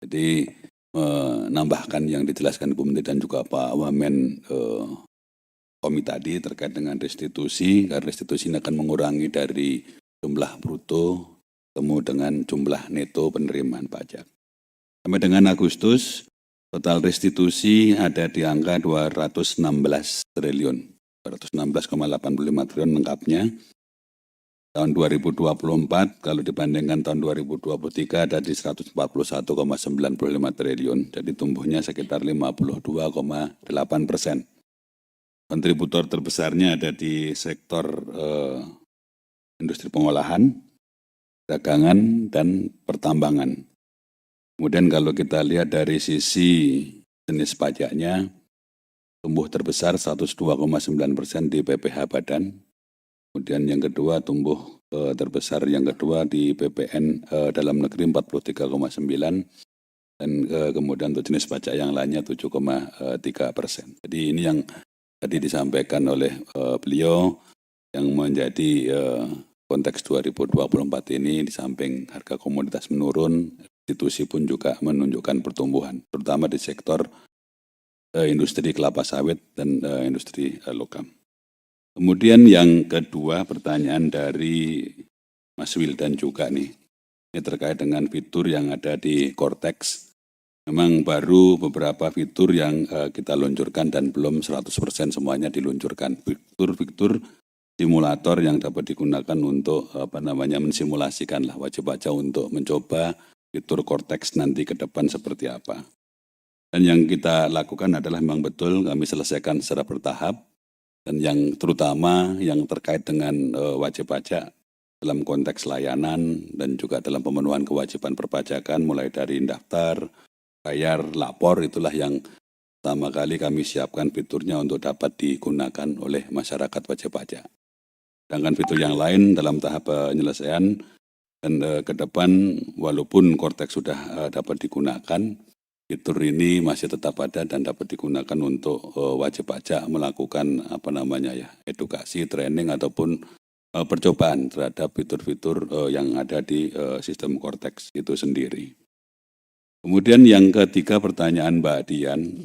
[SPEAKER 4] Jadi menambahkan yang dijelaskan Ibu Menteri dan juga Pak Wamen Komi tadi terkait dengan restitusi, karena restitusi ini akan mengurangi dari jumlah bruto ketemu dengan jumlah neto penerimaan pajak. Sampai dengan Agustus, total restitusi ada di angka 216 triliun, 216,85 triliun lengkapnya. Tahun 2024 kalau dibandingkan tahun 2023 ada di 141,95 triliun, jadi tumbuhnya sekitar 52,8%. Kontributor terbesarnya ada di sektor industri pengolahan, dagangan, dan pertambangan. Kemudian kalau kita lihat dari sisi jenis pajaknya, tumbuh terbesar 102,9% di PPh Badan. Kemudian yang kedua tumbuh terbesar yang kedua di PPN dalam negeri 43,9%. Dan kemudian untuk jenis pajak yang lainnya 7,3%. Jadi ini yang tadi disampaikan oleh beliau yang menjadi konteks 2024 ini, di samping harga komoditas menurun, restitusi pun juga menunjukkan pertumbuhan, terutama di sektor industri kelapa sawit dan industri logam. Kemudian yang kedua pertanyaan dari Mas Wildan juga nih, ini terkait dengan fitur yang ada di Cortex. Memang baru beberapa fitur yang kita luncurkan dan belum 100% semuanya diluncurkan. Fitur-fitur simulator yang dapat digunakan untuk mensimulasikan wajib pajak untuk mencoba fitur Cortex nanti ke depan seperti apa. Dan yang kita lakukan adalah memang betul kami selesaikan secara bertahap, dan yang terutama yang terkait dengan wajib pajak dalam konteks layanan dan juga dalam pemenuhan kewajiban perpajakan mulai dari daftar, bayar, lapor, itulah yang pertama kali kami siapkan fiturnya untuk dapat digunakan oleh masyarakat wajib pajak. Sedangkan fitur yang lain dalam tahap penyelesaian dan ke depan walaupun Cortex sudah dapat digunakan, fitur ini masih tetap ada dan dapat digunakan untuk wajib pajak melakukan edukasi, training ataupun percobaan terhadap fitur-fitur yang ada di sistem Cortex itu sendiri. Kemudian yang ketiga pertanyaan Mbak Dian,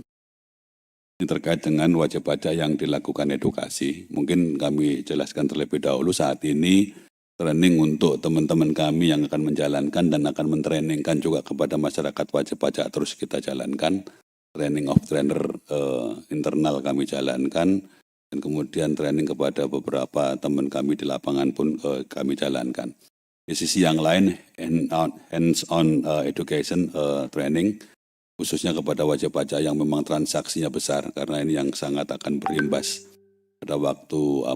[SPEAKER 4] ini terkait dengan wajib pajak yang dilakukan edukasi. Mungkin kami jelaskan terlebih dahulu, saat ini training untuk teman-teman kami yang akan menjalankan dan akan mentrainingkan juga kepada masyarakat wajib pajak terus kita jalankan. Training of trainer internal kami jalankan, dan kemudian training kepada beberapa teman kami di lapangan pun kami jalankan. Di sisi yang lain, hands-on education training, khususnya kepada wajib pajak yang memang transaksinya besar, karena ini yang sangat akan berimbas pada waktu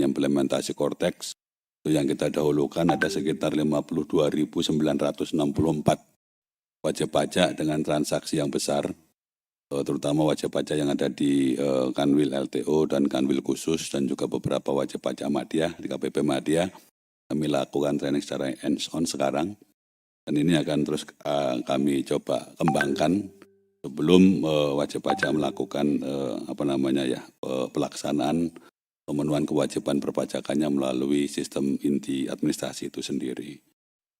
[SPEAKER 4] implementasi Cortex. Itu yang kita dahulukan ada sekitar 52.964 wajib pajak dengan transaksi yang besar, terutama wajib pajak yang ada di Kanwil LTO dan Kanwil khusus, dan juga beberapa wajib pajak Madya di KPP Madya. Kami lakukan training secara hands-on sekarang, dan ini akan terus kami coba kembangkan sebelum wajib pajak melakukan pelaksanaan pemenuhan kewajiban perpajakannya melalui sistem inti administrasi itu sendiri.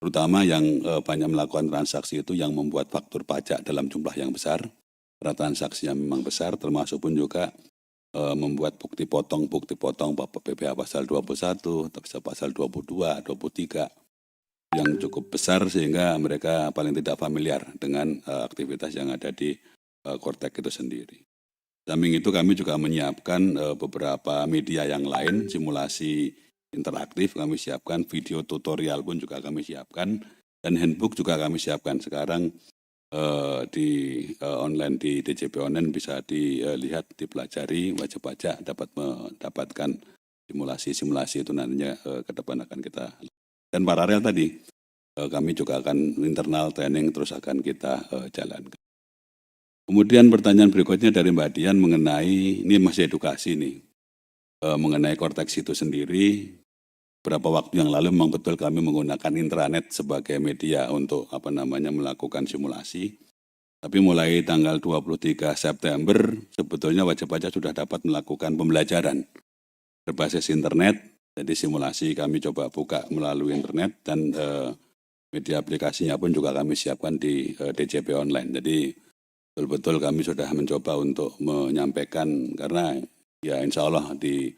[SPEAKER 4] terutama yang banyak melakukan transaksi itu yang membuat faktur pajak dalam jumlah yang besar, karena transaksinya memang besar, termasuk pun juga membuat bukti potong PPh pasal 21, pasal 22, 23 yang cukup besar sehingga mereka paling tidak familiar dengan aktivitas yang ada di Kortek itu sendiri. Samping itu kami juga menyiapkan beberapa media yang lain, simulasi interaktif kami siapkan, video tutorial pun juga kami siapkan, dan handbook juga kami siapkan. Sekarang di online di DJP Online bisa dilihat, dipelajari, wajib pajak dapat mendapatkan simulasi itu nantinya ke depan akan kita. Dan paralel tadi kami juga akan internal training terus akan kita jalankan. Kemudian pertanyaan berikutnya dari Mbak Dian mengenai, ini masih edukasi nih, mengenai Kortex itu sendiri. Beberapa waktu yang lalu memang betul kami menggunakan intranet sebagai media untuk melakukan simulasi. Tapi mulai tanggal 23 September sebetulnya wajib pajak sudah dapat melakukan pembelajaran berbasis internet. Jadi simulasi kami coba buka melalui internet dan media aplikasinya pun juga kami siapkan di DJP Online. Jadi betul-betul kami sudah mencoba untuk menyampaikan, karena ya insya Allah di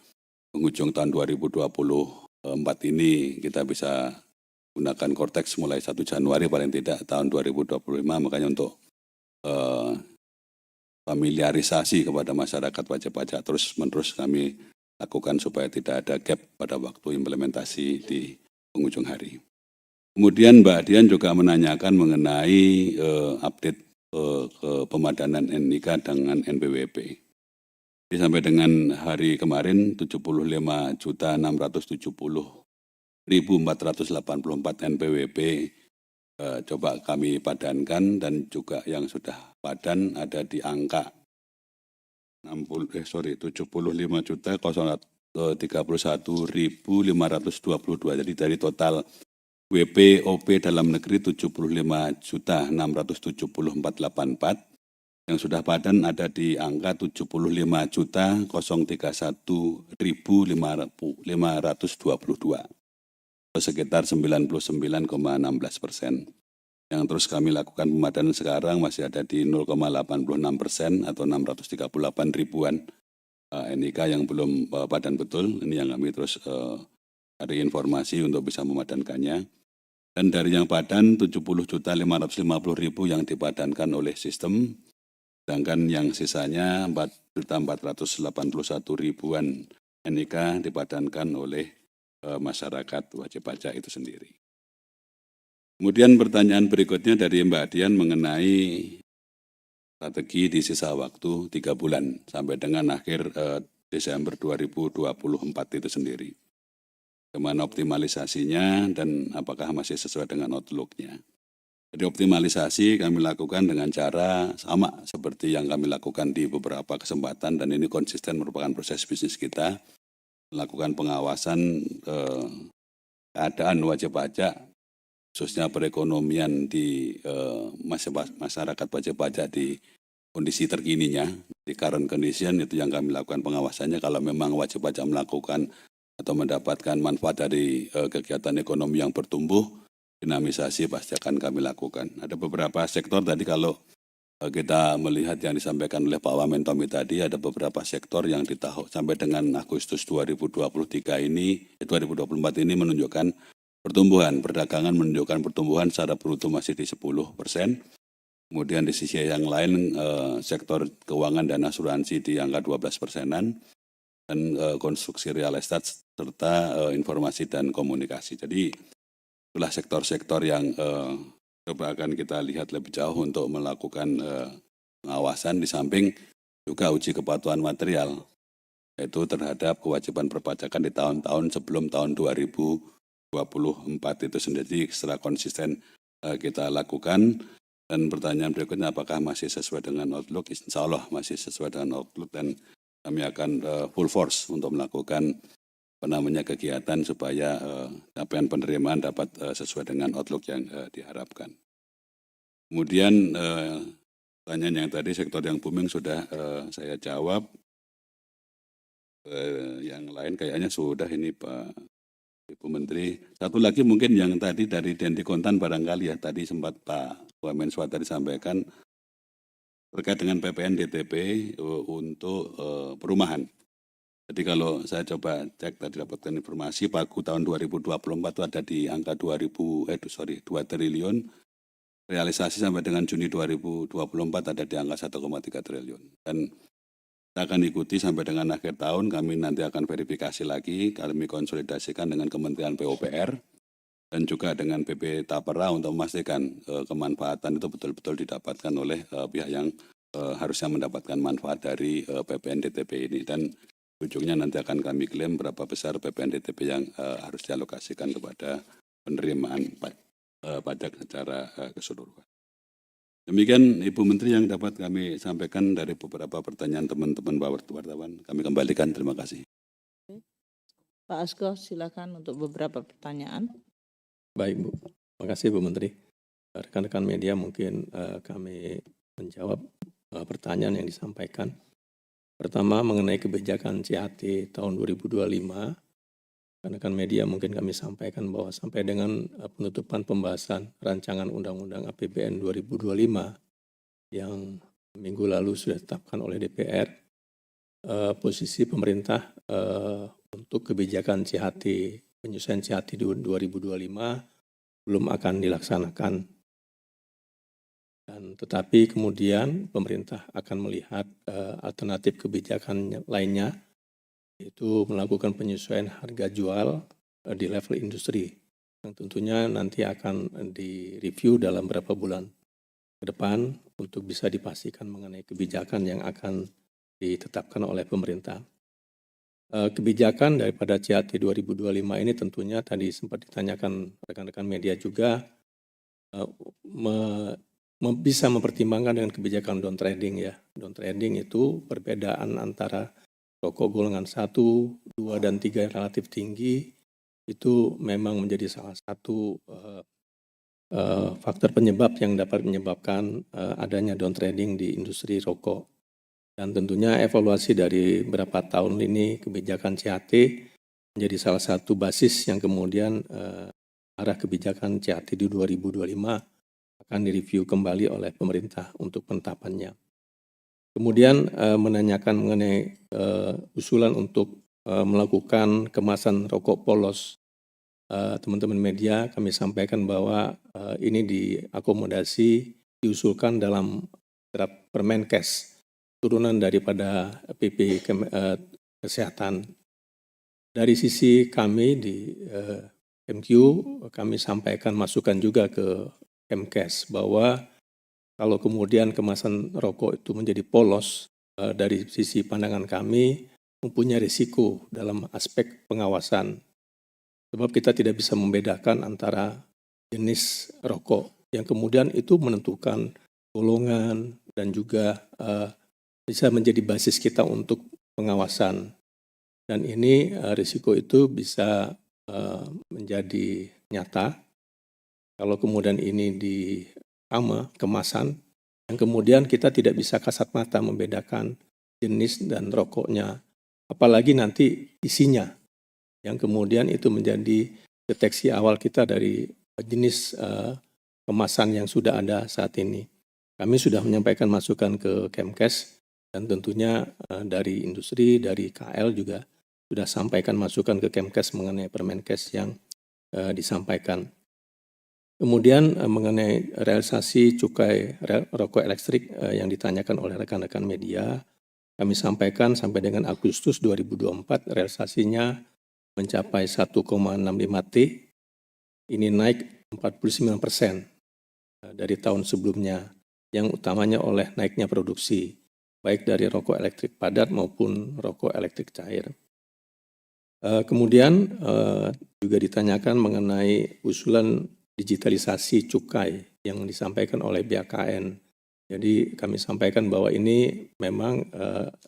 [SPEAKER 4] penghujung tahun 2024 ini kita bisa gunakan Kortex mulai 1 Januari paling tidak tahun 2025, makanya untuk familiarisasi kepada masyarakat wajib pajak terus-menerus kami lakukan supaya tidak ada gap pada waktu implementasi di penghujung hari. Kemudian Mbak Dian juga menanyakan mengenai update ke pemadanan NIK dengan NPWP. Jadi sampai dengan hari kemarin 75.670.484 NPWP coba kami padankan, dan juga yang sudah padan ada di angka 75.031.522. Jadi dari total WP/OP dalam negeri 75.670.484. Yang sudah padan ada di angka 75.051.522, sekitar 99,16%. Yang terus kami lakukan pemadanan sekarang masih ada di 0,86% atau 638 ribuan NIK yang belum padan betul. Ini yang kami terus cari informasi untuk bisa memadankannya. Dan dari yang padan 70.550.000 yang dipadankan oleh sistem. Sedangkan yang sisanya 4.481 ribuan NIK dipadankan oleh masyarakat wajib pajak itu sendiri. Kemudian pertanyaan berikutnya dari Mbak Dian mengenai strategi di sisa waktu 3 bulan sampai dengan akhir Desember 2024 itu sendiri. Bagaimana optimalisasinya dan apakah masih sesuai dengan outlook-nya. Jadi optimalisasi kami lakukan dengan cara sama seperti yang kami lakukan di beberapa kesempatan, dan ini konsisten merupakan proses bisnis kita, melakukan pengawasan keadaan wajib pajak, khususnya perekonomian di masyarakat wajib pajak di kondisi terkininya, di current condition itu yang kami lakukan pengawasannya. Kalau memang wajib pajak melakukan atau mendapatkan manfaat dari kegiatan ekonomi yang bertumbuh, dinamisasi pasti akan kami lakukan. Ada beberapa sektor tadi kalau kita melihat yang disampaikan oleh Pak Wamentommy tadi, ada beberapa sektor yang di tahun sampai dengan Agustus 2024 ini menunjukkan pertumbuhan. Perdagangan menunjukkan pertumbuhan secara bruto masih di 10%. Kemudian di sisi yang lain sektor keuangan dan asuransi di angka 12%-an, dan konstruksi real estate serta informasi dan komunikasi. Jadi itulah sektor-sektor yang coba akan kita lihat lebih jauh untuk melakukan pengawasan, di samping juga uji kepatuhan material, yaitu terhadap kewajiban perpajakan di tahun-tahun sebelum tahun 2024 itu sendiri secara konsisten kita lakukan. Dan pertanyaan berikutnya, apakah masih sesuai dengan outlook? Insya Allah masih sesuai dengan outlook, dan kami akan full force untuk melakukan kegiatan supaya capaian penerimaan dapat sesuai dengan outlook yang diharapkan. Kemudian pertanyaan yang tadi sektor yang booming sudah saya jawab. Yang lain kayaknya sudah ini Pak Ibu Menteri. Satu lagi mungkin yang tadi dari Dendi Kontan barangkali ya, tadi sempat Pak Wamen Swatari sampaikan terkait dengan PPN DTP untuk perumahan. Jadi kalau saya coba cek tadi dapatkan informasi Pagu tahun 2024 itu ada di angka 2 triliun, realisasi sampai dengan Juni 2024 ada di angka 1,3 triliun. Dan kita akan ikuti sampai dengan akhir tahun, kami nanti akan verifikasi lagi, kami konsolidasikan dengan Kementerian PUPR dan juga dengan BP Tapera untuk memastikan kemanfaatan itu betul-betul didapatkan oleh pihak yang harusnya mendapatkan manfaat dari PPN DTP ini. Dan ujungnya nanti akan kami klaim berapa besar PPN DTP yang harus dialokasikan kepada penerimaan pajak secara keseluruhan. Demikian Ibu Menteri yang dapat kami sampaikan dari beberapa pertanyaan teman-teman wartawan. Kami kembalikan, terima kasih.
[SPEAKER 1] Pak Asko, silakan untuk beberapa pertanyaan.
[SPEAKER 5] Baik Bu, terima kasih Bu Menteri. Rekan-rekan media mungkin kami menjawab pertanyaan yang disampaikan. Pertama mengenai kebijakan CHT tahun 2025, rekan-rekan media mungkin kami sampaikan bahwa sampai dengan penutupan pembahasan rancangan Undang-Undang APBN 2025 yang minggu lalu sudah ditetapkan oleh DPR, posisi pemerintah untuk kebijakan CHT, penyusunan CHT 2025 belum akan dilaksanakan. Tetapi kemudian pemerintah akan melihat alternatif kebijakan lainnya, yaitu melakukan penyesuaian harga jual di level industri, yang tentunya nanti akan direview dalam beberapa bulan ke depan untuk bisa dipastikan mengenai kebijakan yang akan ditetapkan oleh pemerintah. Kebijakan daripada CHT 2025 ini tentunya tadi sempat ditanyakan rekan-rekan media juga, bisa mempertimbangkan dengan kebijakan down trading ya. Down trading itu perbedaan antara rokok golongan 1, 2, dan 3 yang relatif tinggi itu memang menjadi salah satu faktor penyebab yang dapat menyebabkan adanya down trading di industri rokok. Dan tentunya evaluasi dari beberapa tahun ini kebijakan CHT menjadi salah satu basis yang kemudian arah kebijakan CHT di 2025 akan direview kembali oleh pemerintah untuk penetapannya. Kemudian menanyakan mengenai usulan untuk melakukan kemasan rokok polos. Teman-teman media kami sampaikan bahwa ini diakomodasi, diusulkan dalam draft Permenkes, turunan daripada PP Kesehatan. Dari sisi kami di MQ, kami sampaikan masukan juga ke Kemkes bahwa kalau kemudian kemasan rokok itu menjadi polos, dari sisi pandangan kami mempunyai risiko dalam aspek pengawasan. Sebab kita tidak bisa membedakan antara jenis rokok yang kemudian itu menentukan golongan dan juga bisa menjadi basis kita untuk pengawasan. Dan ini risiko itu bisa menjadi nyata kalau kemudian ini di kemasan, yang kemudian kita tidak bisa kasat mata membedakan jenis dan rokoknya, apalagi nanti isinya, yang kemudian itu menjadi deteksi awal kita dari jenis kemasan yang sudah ada saat ini. Kami sudah menyampaikan masukan ke Kemkes, dan tentunya dari industri, dari KL juga sudah sampaikan masukan ke Kemkes mengenai Permenkes yang disampaikan. Kemudian mengenai realisasi cukai rokok elektrik yang ditanyakan oleh rekan-rekan media, kami sampaikan sampai dengan Agustus 2024 realisasinya mencapai 1,65 T, ini naik 49% dari tahun sebelumnya, yang utamanya oleh naiknya produksi, baik dari rokok elektrik padat maupun rokok elektrik cair. Kemudian juga ditanyakan mengenai usulan digitalisasi cukai yang disampaikan oleh BKN. Jadi kami sampaikan bahwa ini memang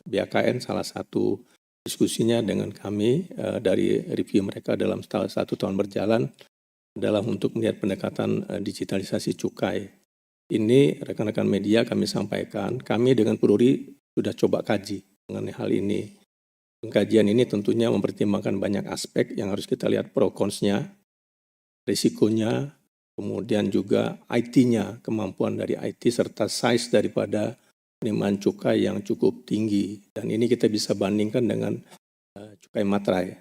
[SPEAKER 5] BKN salah satu diskusinya dengan kami dari review mereka dalam salah satu tahun berjalan dalam untuk melihat pendekatan digitalisasi cukai. Ini rekan-rekan media kami sampaikan, kami dengan Pururi sudah coba kaji mengenai hal ini. pengkajian ini tentunya mempertimbangkan banyak aspek yang harus kita lihat pro cons-nya, risikonya, kemudian juga IT-nya, kemampuan dari IT serta size daripada penerimaan cukai yang cukup tinggi. Dan ini kita bisa bandingkan dengan cukai materai,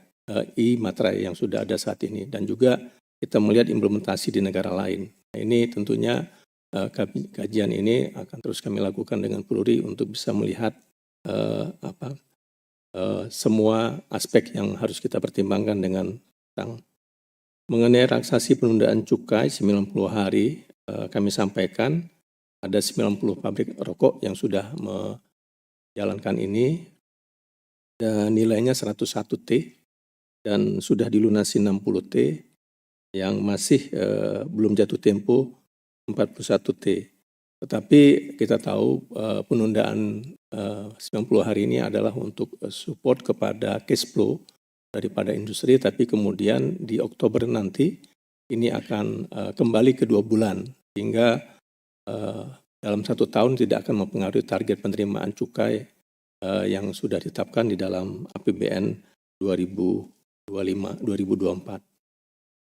[SPEAKER 5] i-materai yang sudah ada saat ini. Dan juga kita melihat implementasi di negara lain. Nah, ini tentunya kajian ini akan terus kami lakukan dengan Polri untuk bisa melihat semua aspek yang harus kita pertimbangkan dengan matang. Mengenai relaksasi penundaan cukai 90 hari, kami sampaikan ada 90 pabrik rokok yang sudah menjalankan ini dan nilainya 101 T dan sudah dilunasi 60 T yang masih belum jatuh tempo 41 T. Tetapi kita tahu penundaan 90 hari ini adalah untuk support kepada cash flow daripada industri, tapi kemudian di Oktober nanti ini akan kembali ke 2 bulan, sehingga dalam 1 tahun tidak akan mempengaruhi target penerimaan cukai yang sudah ditetapkan di dalam APBN 2024.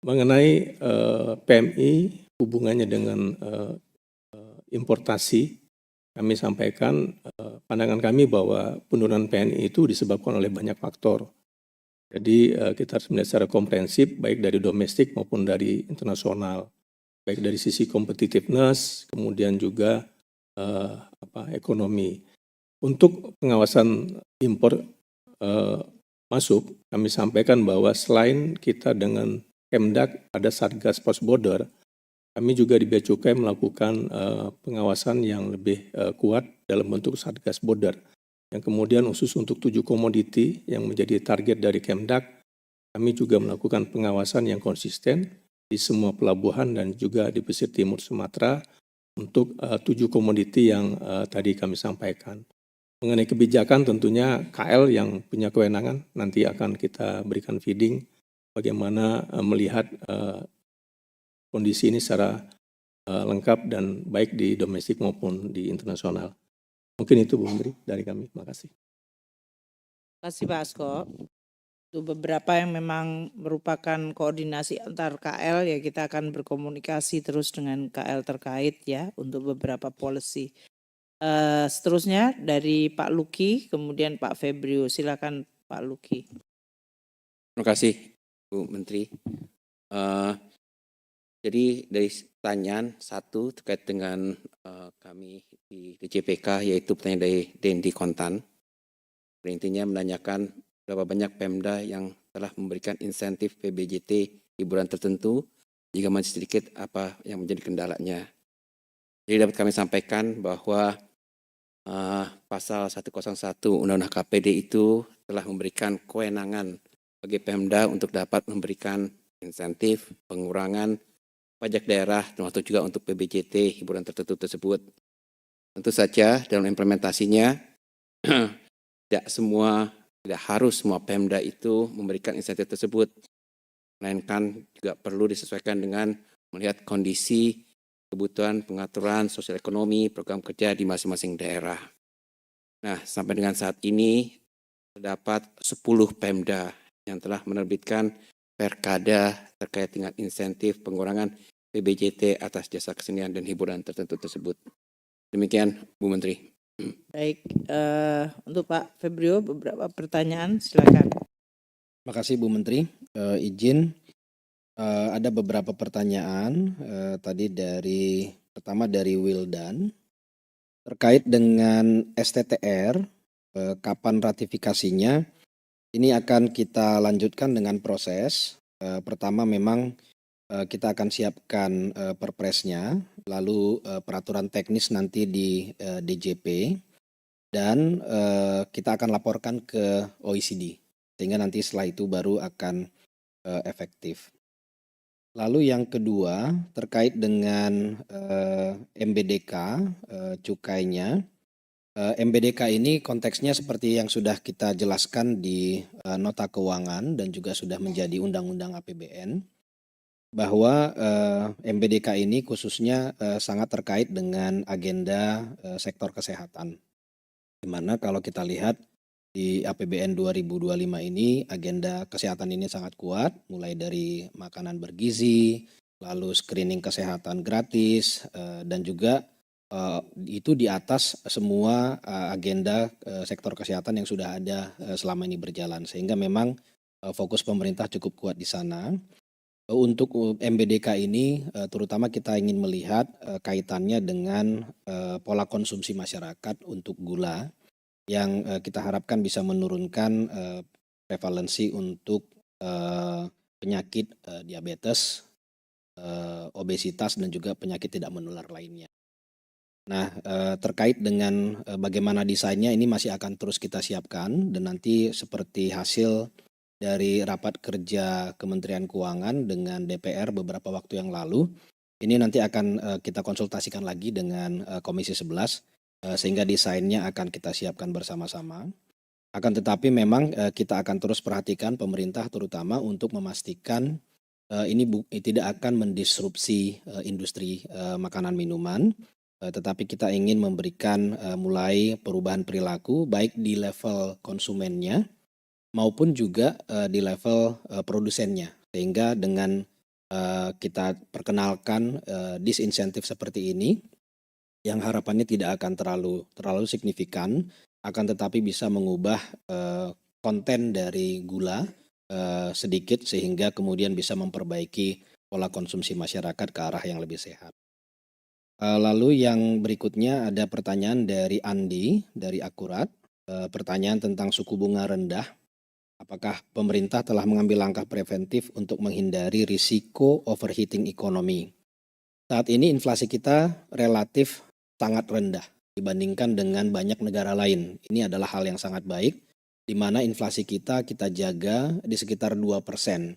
[SPEAKER 5] Mengenai PMI, hubungannya dengan importasi, kami sampaikan pandangan kami bahwa penurunan PMI itu disebabkan oleh banyak faktor. Jadi kita harus melihat secara komprehensif baik dari domestik maupun dari internasional, baik dari sisi competitiveness, kemudian juga ekonomi. Untuk pengawasan impor masuk, kami sampaikan bahwa selain kita dengan Kemdak ada Satgas Pos Border, kami juga di Bea Cukai melakukan pengawasan yang lebih kuat dalam bentuk Satgas Border. Yang kemudian khusus untuk 7 komoditi yang menjadi target dari Kemdak, kami juga melakukan pengawasan yang konsisten di semua pelabuhan dan juga di pesisir timur Sumatera untuk 7 komoditi yang tadi kami sampaikan. Mengenai kebijakan tentunya KL yang punya kewenangan nanti akan kita berikan feeding bagaimana melihat kondisi ini secara lengkap dan baik di domestik maupun di internasional. Mungkin itu Bu Menteri dari kami. Terima kasih.
[SPEAKER 1] Terima kasih Pak Asko. Untuk beberapa yang memang merupakan koordinasi antar KL ya kita akan berkomunikasi terus dengan KL terkait ya untuk beberapa policy. Seterusnya dari Pak Luki, kemudian Pak Febrio. Silakan Pak Luki.
[SPEAKER 6] Terima kasih Bu Menteri. Jadi dari pertanyaan satu terkait dengan kami di DJPK yaitu pertanyaan dari Dendi Kontan. Intinya menanyakan berapa banyak Pemda yang telah memberikan insentif PBJT hiburan tertentu, jika masih sedikit apa yang menjadi kendalanya. Jadi dapat kami sampaikan bahwa pasal 101 Undang-Undang KPD itu telah memberikan kewenangan bagi Pemda untuk dapat memberikan insentif, pengurangan pajak daerah, termasuk juga untuk PBJT hiburan tertentu tersebut. Tentu saja dalam implementasinya tidak harus semua Pemda itu memberikan insentif tersebut, melainkan juga perlu disesuaikan dengan melihat kondisi kebutuhan pengaturan sosial ekonomi, program kerja di masing-masing daerah. Nah, sampai dengan saat ini terdapat 10 Pemda yang telah menerbitkan Perkada terkait dengan insentif pengurangan PBJT atas jasa kesenian dan hiburan tertentu tersebut. Demikian Bu Menteri.
[SPEAKER 1] Baik, untuk Pak Febrio beberapa pertanyaan, silakan.
[SPEAKER 7] Terima kasih Bu Menteri. Izin ada beberapa pertanyaan tadi pertama dari Wildan terkait dengan STTR, kapan ratifikasinya. Ini akan kita lanjutkan dengan proses. Pertama memang kita akan siapkan perpresnya, lalu peraturan teknis nanti di DJP, dan kita akan laporkan ke OECD, sehingga nanti setelah itu baru akan efektif. Lalu yang kedua terkait dengan MBDK cukainya. MBDK ini konteksnya seperti yang sudah kita jelaskan di nota keuangan dan juga sudah menjadi undang-undang APBN, bahwa MBDK ini khususnya sangat terkait dengan agenda sektor kesehatan. Di mana kalau kita lihat di APBN 2025 ini agenda kesehatan ini sangat kuat, mulai dari makanan bergizi, lalu screening kesehatan gratis, dan juga itu di atas semua agenda sektor kesehatan yang sudah ada selama ini berjalan. Sehingga memang fokus pemerintah cukup kuat di sana. Untuk MBDK ini terutama kita ingin melihat kaitannya dengan pola konsumsi masyarakat untuk gula yang kita harapkan bisa menurunkan prevalensi untuk penyakit diabetes, obesitas dan juga penyakit tidak menular lainnya. Nah, terkait dengan bagaimana desainnya ini masih akan terus kita siapkan dan nanti seperti hasil dari rapat kerja Kementerian Keuangan dengan DPR beberapa waktu yang lalu, ini nanti akan kita konsultasikan lagi dengan Komisi 11 sehingga desainnya akan kita siapkan bersama-sama. Akan tetapi memang kita akan terus perhatikan pemerintah terutama untuk memastikan ini tidak akan mendisrupsi industri makanan minuman, tetapi kita ingin memberikan mulai perubahan perilaku baik di level konsumennya maupun juga di level produsennya, sehingga dengan kita perkenalkan disinsentif seperti ini yang harapannya tidak akan terlalu signifikan, akan tetapi bisa mengubah konten dari gula sedikit sehingga kemudian bisa memperbaiki pola konsumsi masyarakat ke arah yang lebih sehat. Lalu yang berikutnya ada pertanyaan dari Andi dari Akurat, pertanyaan tentang suku bunga rendah. Apakah pemerintah telah mengambil langkah preventif untuk menghindari risiko overheating ekonomi? Saat ini inflasi kita relatif sangat rendah dibandingkan dengan banyak negara lain. Ini adalah hal yang sangat baik, di mana inflasi kita jaga di sekitar 2%.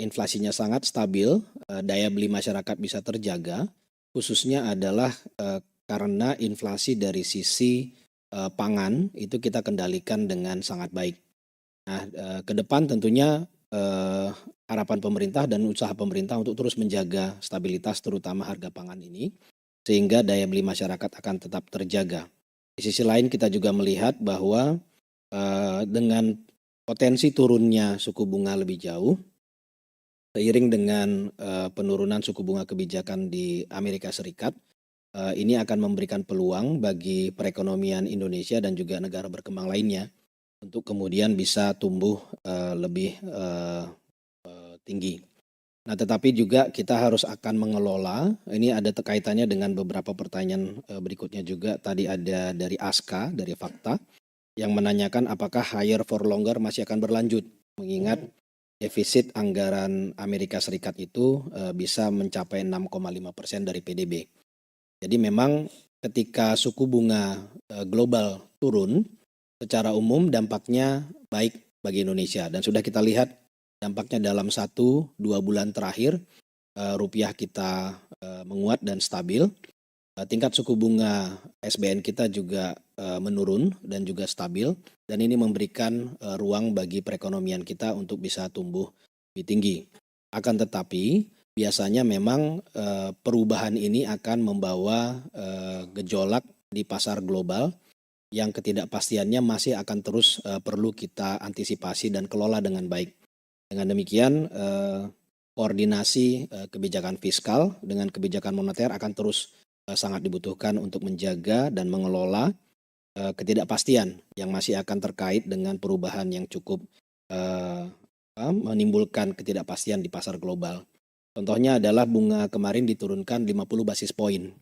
[SPEAKER 7] Inflasinya sangat stabil, daya beli masyarakat bisa terjaga, khususnya adalah karena inflasi dari sisi pangan itu kita kendalikan dengan sangat baik. Nah, ke depan tentunya harapan pemerintah dan usaha pemerintah untuk terus menjaga stabilitas terutama harga pangan ini sehingga daya beli masyarakat akan tetap terjaga. Di sisi lain kita juga melihat bahwa dengan potensi turunnya suku bunga lebih jauh seiring dengan penurunan suku bunga kebijakan di Amerika Serikat, ini akan memberikan peluang bagi perekonomian Indonesia dan juga negara berkembang lainnya untuk kemudian bisa tumbuh lebih tinggi. Nah, tetapi juga kita harus akan mengelola, ini ada kaitannya dengan beberapa pertanyaan berikutnya juga. Tadi ada dari Aska, dari Fakta, yang menanyakan apakah higher for longer masih akan berlanjut, mengingat defisit anggaran Amerika Serikat itu bisa mencapai 6,5% dari PDB. Jadi memang ketika suku bunga global turun, secara umum dampaknya baik bagi Indonesia dan sudah kita lihat dampaknya dalam 1-2 bulan terakhir rupiah kita menguat dan stabil. Tingkat suku bunga SBN kita juga menurun dan juga stabil dan ini memberikan ruang bagi perekonomian kita untuk bisa tumbuh lebih tinggi. Akan tetapi biasanya memang perubahan ini akan membawa gejolak di pasar global yang ketidakpastiannya masih akan terus perlu kita antisipasi dan kelola dengan baik. Dengan demikian koordinasi kebijakan fiskal dengan kebijakan moneter akan terus sangat dibutuhkan untuk menjaga dan mengelola ketidakpastian yang masih akan terkait dengan perubahan yang cukup menimbulkan ketidakpastian di pasar global. Contohnya adalah bunga kemarin diturunkan 50 basis poin.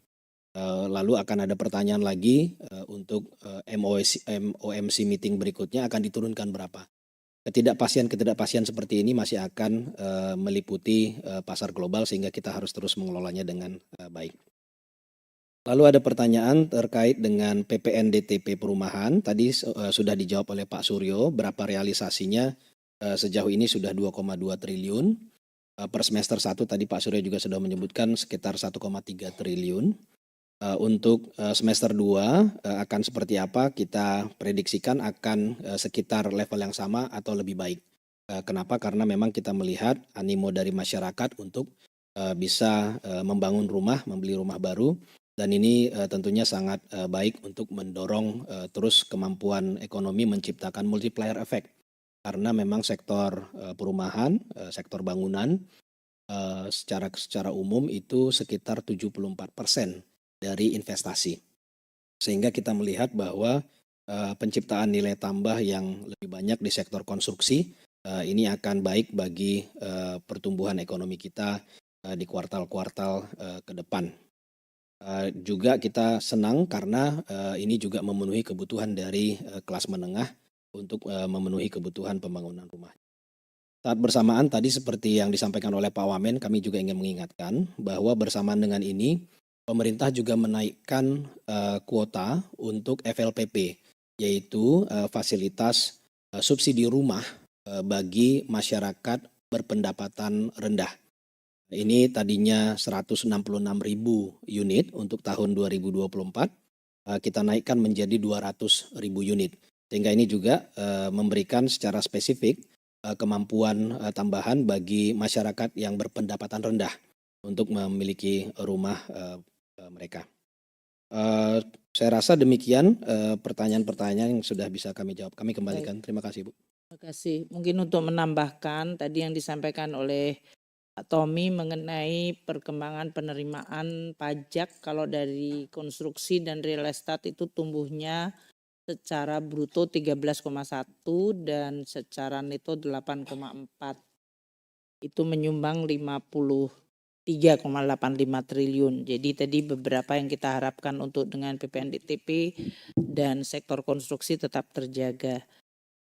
[SPEAKER 7] Lalu akan ada pertanyaan lagi untuk MOMC meeting berikutnya akan diturunkan berapa. Ketidakpastian seperti ini masih akan meliputi pasar global sehingga kita harus terus mengelolanya dengan baik. Lalu ada pertanyaan terkait dengan PPNDTP perumahan. Tadi sudah dijawab oleh Pak Suryo, berapa realisasinya sejauh ini sudah 2,2 triliun. Per semester 1 tadi Pak Suryo juga sudah menyebutkan sekitar 1,3 triliun. Untuk semester 2 akan seperti apa kita prediksikan akan sekitar level yang sama atau lebih baik. Kenapa? Karena memang kita melihat animo dari masyarakat untuk bisa membangun rumah, membeli rumah baru Dan ini tentunya sangat baik untuk mendorong terus kemampuan ekonomi menciptakan multiplier effect. Karena memang sektor perumahan, sektor bangunan secara umum itu sekitar 74% dari investasi. Sehingga kita melihat bahwa penciptaan nilai tambah yang lebih banyak di sektor konstruksi ini akan baik bagi pertumbuhan ekonomi kita di kuartal-kuartal ke depan. Juga kita senang karena ini juga memenuhi kebutuhan dari kelas menengah untuk memenuhi kebutuhan pembangunan rumah. Saat bersamaan tadi seperti yang disampaikan oleh Pak Wamen, kami juga ingin mengingatkan bahwa bersamaan dengan ini pemerintah juga menaikkan kuota untuk FLPP, yaitu fasilitas subsidi rumah bagi masyarakat berpendapatan rendah. Ini tadinya 166.000 unit untuk tahun 2024, kita naikkan menjadi 200.000 unit. Sehingga ini juga memberikan secara spesifik kemampuan tambahan bagi masyarakat yang berpendapatan rendah untuk memiliki rumah mereka. Saya rasa demikian pertanyaan-pertanyaan yang sudah bisa kami jawab. Kami kembalikan. Terima kasih, Bu.
[SPEAKER 1] Terima kasih. Mungkin untuk menambahkan tadi yang disampaikan oleh Pak Tommy mengenai perkembangan penerimaan pajak kalau dari konstruksi dan real estate itu tumbuhnya secara bruto 13,1 dan secara neto 8,4. Itu menyumbang 53,85 triliun. Jadi tadi beberapa yang kita harapkan untuk dengan PPNDTP dan sektor konstruksi tetap terjaga.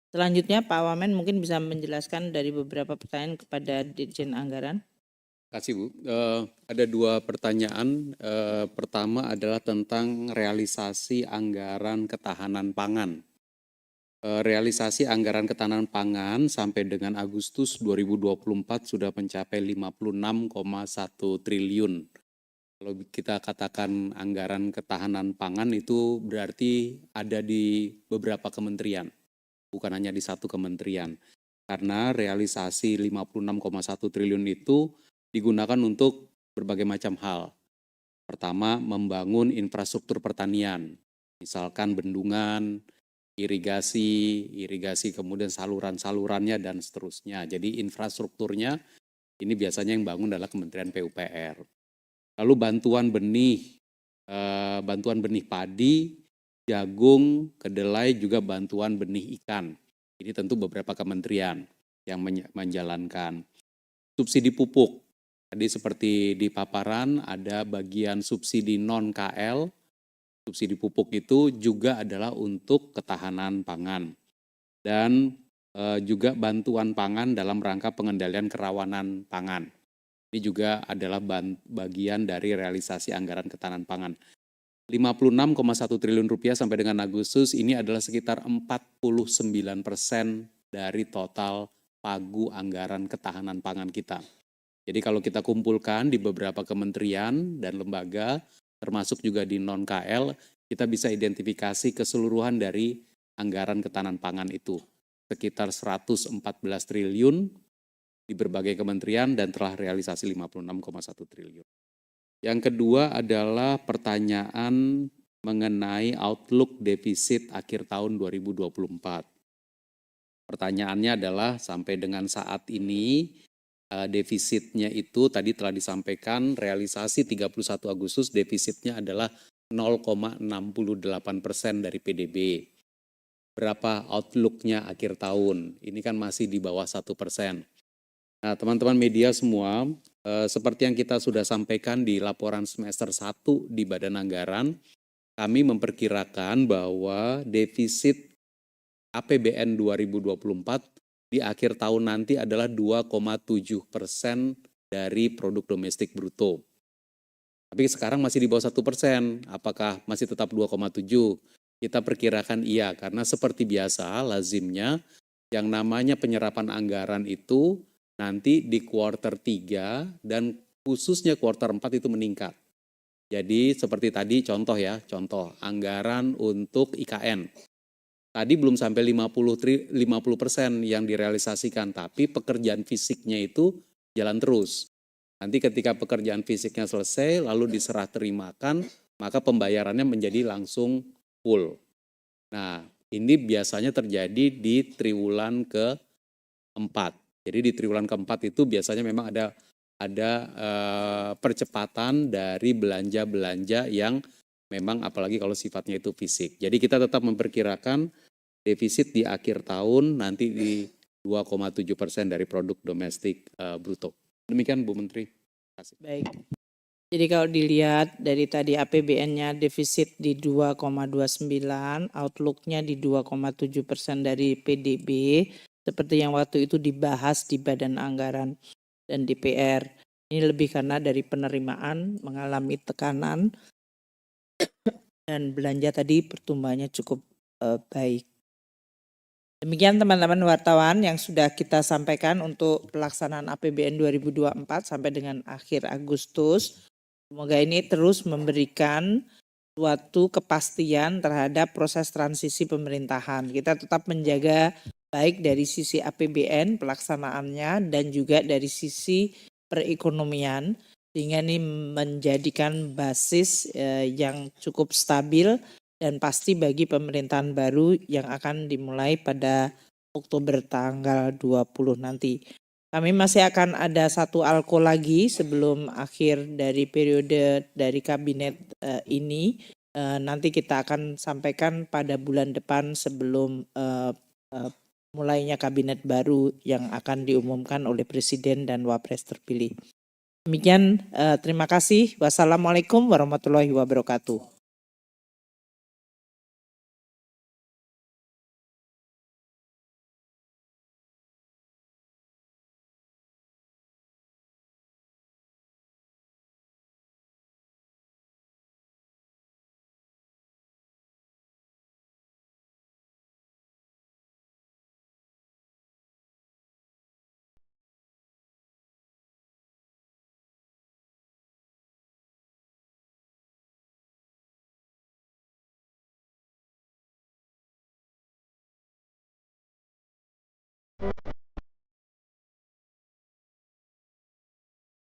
[SPEAKER 1] Selanjutnya Pak Wamen mungkin bisa menjelaskan dari beberapa pertanyaan kepada Dirjen Anggaran.
[SPEAKER 3] Terima kasih Bu. Ada dua pertanyaan. Pertama adalah tentang realisasi anggaran ketahanan pangan. Realisasi anggaran ketahanan pangan sampai dengan Agustus 2024 sudah mencapai 56,1 triliun. Kalau kita katakan anggaran ketahanan pangan itu berarti ada di beberapa kementerian, bukan hanya di satu kementerian. Karena realisasi 56,1 triliun itu digunakan untuk berbagai macam hal. Pertama, membangun infrastruktur pertanian, misalkan bendungan, irigasi kemudian saluran-salurannya dan seterusnya. Jadi infrastrukturnya ini biasanya yang bangun adalah Kementerian PUPR. Lalu bantuan benih padi, jagung, kedelai, juga bantuan benih ikan. Ini tentu beberapa kementerian yang menjalankan. Subsidi pupuk, tadi seperti di paparan ada bagian subsidi non-KL. Subsidi pupuk itu juga adalah untuk ketahanan pangan. Dan juga bantuan pangan dalam rangka pengendalian kerawanan pangan. Ini juga adalah bagian dari realisasi anggaran ketahanan pangan. 56,1 triliun rupiah sampai dengan Agustus ini adalah sekitar 49% dari total pagu anggaran ketahanan pangan kita. Jadi kalau kita kumpulkan di beberapa kementerian dan lembaga, termasuk juga di non-KL, kita bisa identifikasi keseluruhan dari anggaran ketahanan pangan itu. Sekitar 114 triliun di berbagai kementerian dan telah realisasi 56,1 triliun. Yang kedua adalah pertanyaan mengenai outlook defisit akhir tahun 2024. Pertanyaannya adalah sampai dengan saat ini defisitnya itu tadi telah disampaikan realisasi 31 Agustus defisitnya adalah 0,68% dari PDB. Berapa outlooknya akhir tahun? Ini kan masih di bawah 1%. Nah, teman-teman media semua, seperti yang kita sudah sampaikan di laporan semester 1 di Badan Anggaran, kami memperkirakan bahwa defisit APBN 2024 di akhir tahun nanti adalah 2,7% dari produk domestik bruto. Tapi sekarang masih di bawah 1%, apakah masih tetap 2,7? Kita perkirakan iya, karena seperti biasa lazimnya yang namanya penyerapan anggaran itu nanti di kuartal 3 dan khususnya kuartal 4 itu meningkat. Jadi seperti tadi contoh anggaran untuk IKN. Tadi belum sampai 50% yang direalisasikan, tapi pekerjaan fisiknya itu jalan terus. Nanti ketika pekerjaan fisiknya selesai, lalu diserah terimakan, maka pembayarannya menjadi langsung full. Nah, ini biasanya terjadi di triwulan keempat. Jadi di triwulan keempat itu biasanya memang ada percepatan dari belanja-belanja yang memang apalagi kalau sifatnya itu fisik. Jadi kita tetap memperkirakan defisit di akhir tahun nanti di 2,7% dari produk domestik bruto. Demikian Bu Menteri. Terima kasih.
[SPEAKER 1] Baik. Jadi kalau dilihat dari tadi APBN-nya defisit di 2,29, outlook-nya di 2,7% dari PDB, seperti yang waktu itu dibahas di Badan Anggaran dan DPR. Ini lebih karena dari penerimaan mengalami tekanan dan belanja tadi pertumbuhannya cukup baik. Demikian teman-teman wartawan yang sudah kita sampaikan untuk pelaksanaan APBN 2024 sampai dengan akhir Agustus. Semoga ini terus memberikan suatu kepastian terhadap proses transisi pemerintahan. Kita tetap menjaga baik dari sisi APBN pelaksanaannya dan juga dari sisi perekonomian, sehingga ini menjadikan basis yang cukup stabil dan pasti bagi pemerintahan baru yang akan dimulai pada Oktober tanggal 20 nanti. Kami masih akan ada satu ALKO lagi sebelum akhir dari periode dari kabinet ini. Nanti kita akan sampaikan pada bulan depan sebelum mulainya kabinet baru yang akan diumumkan oleh Presiden dan Wapres terpilih. Demikian, terima kasih. Wassalamualaikum warahmatullahi wabarakatuh.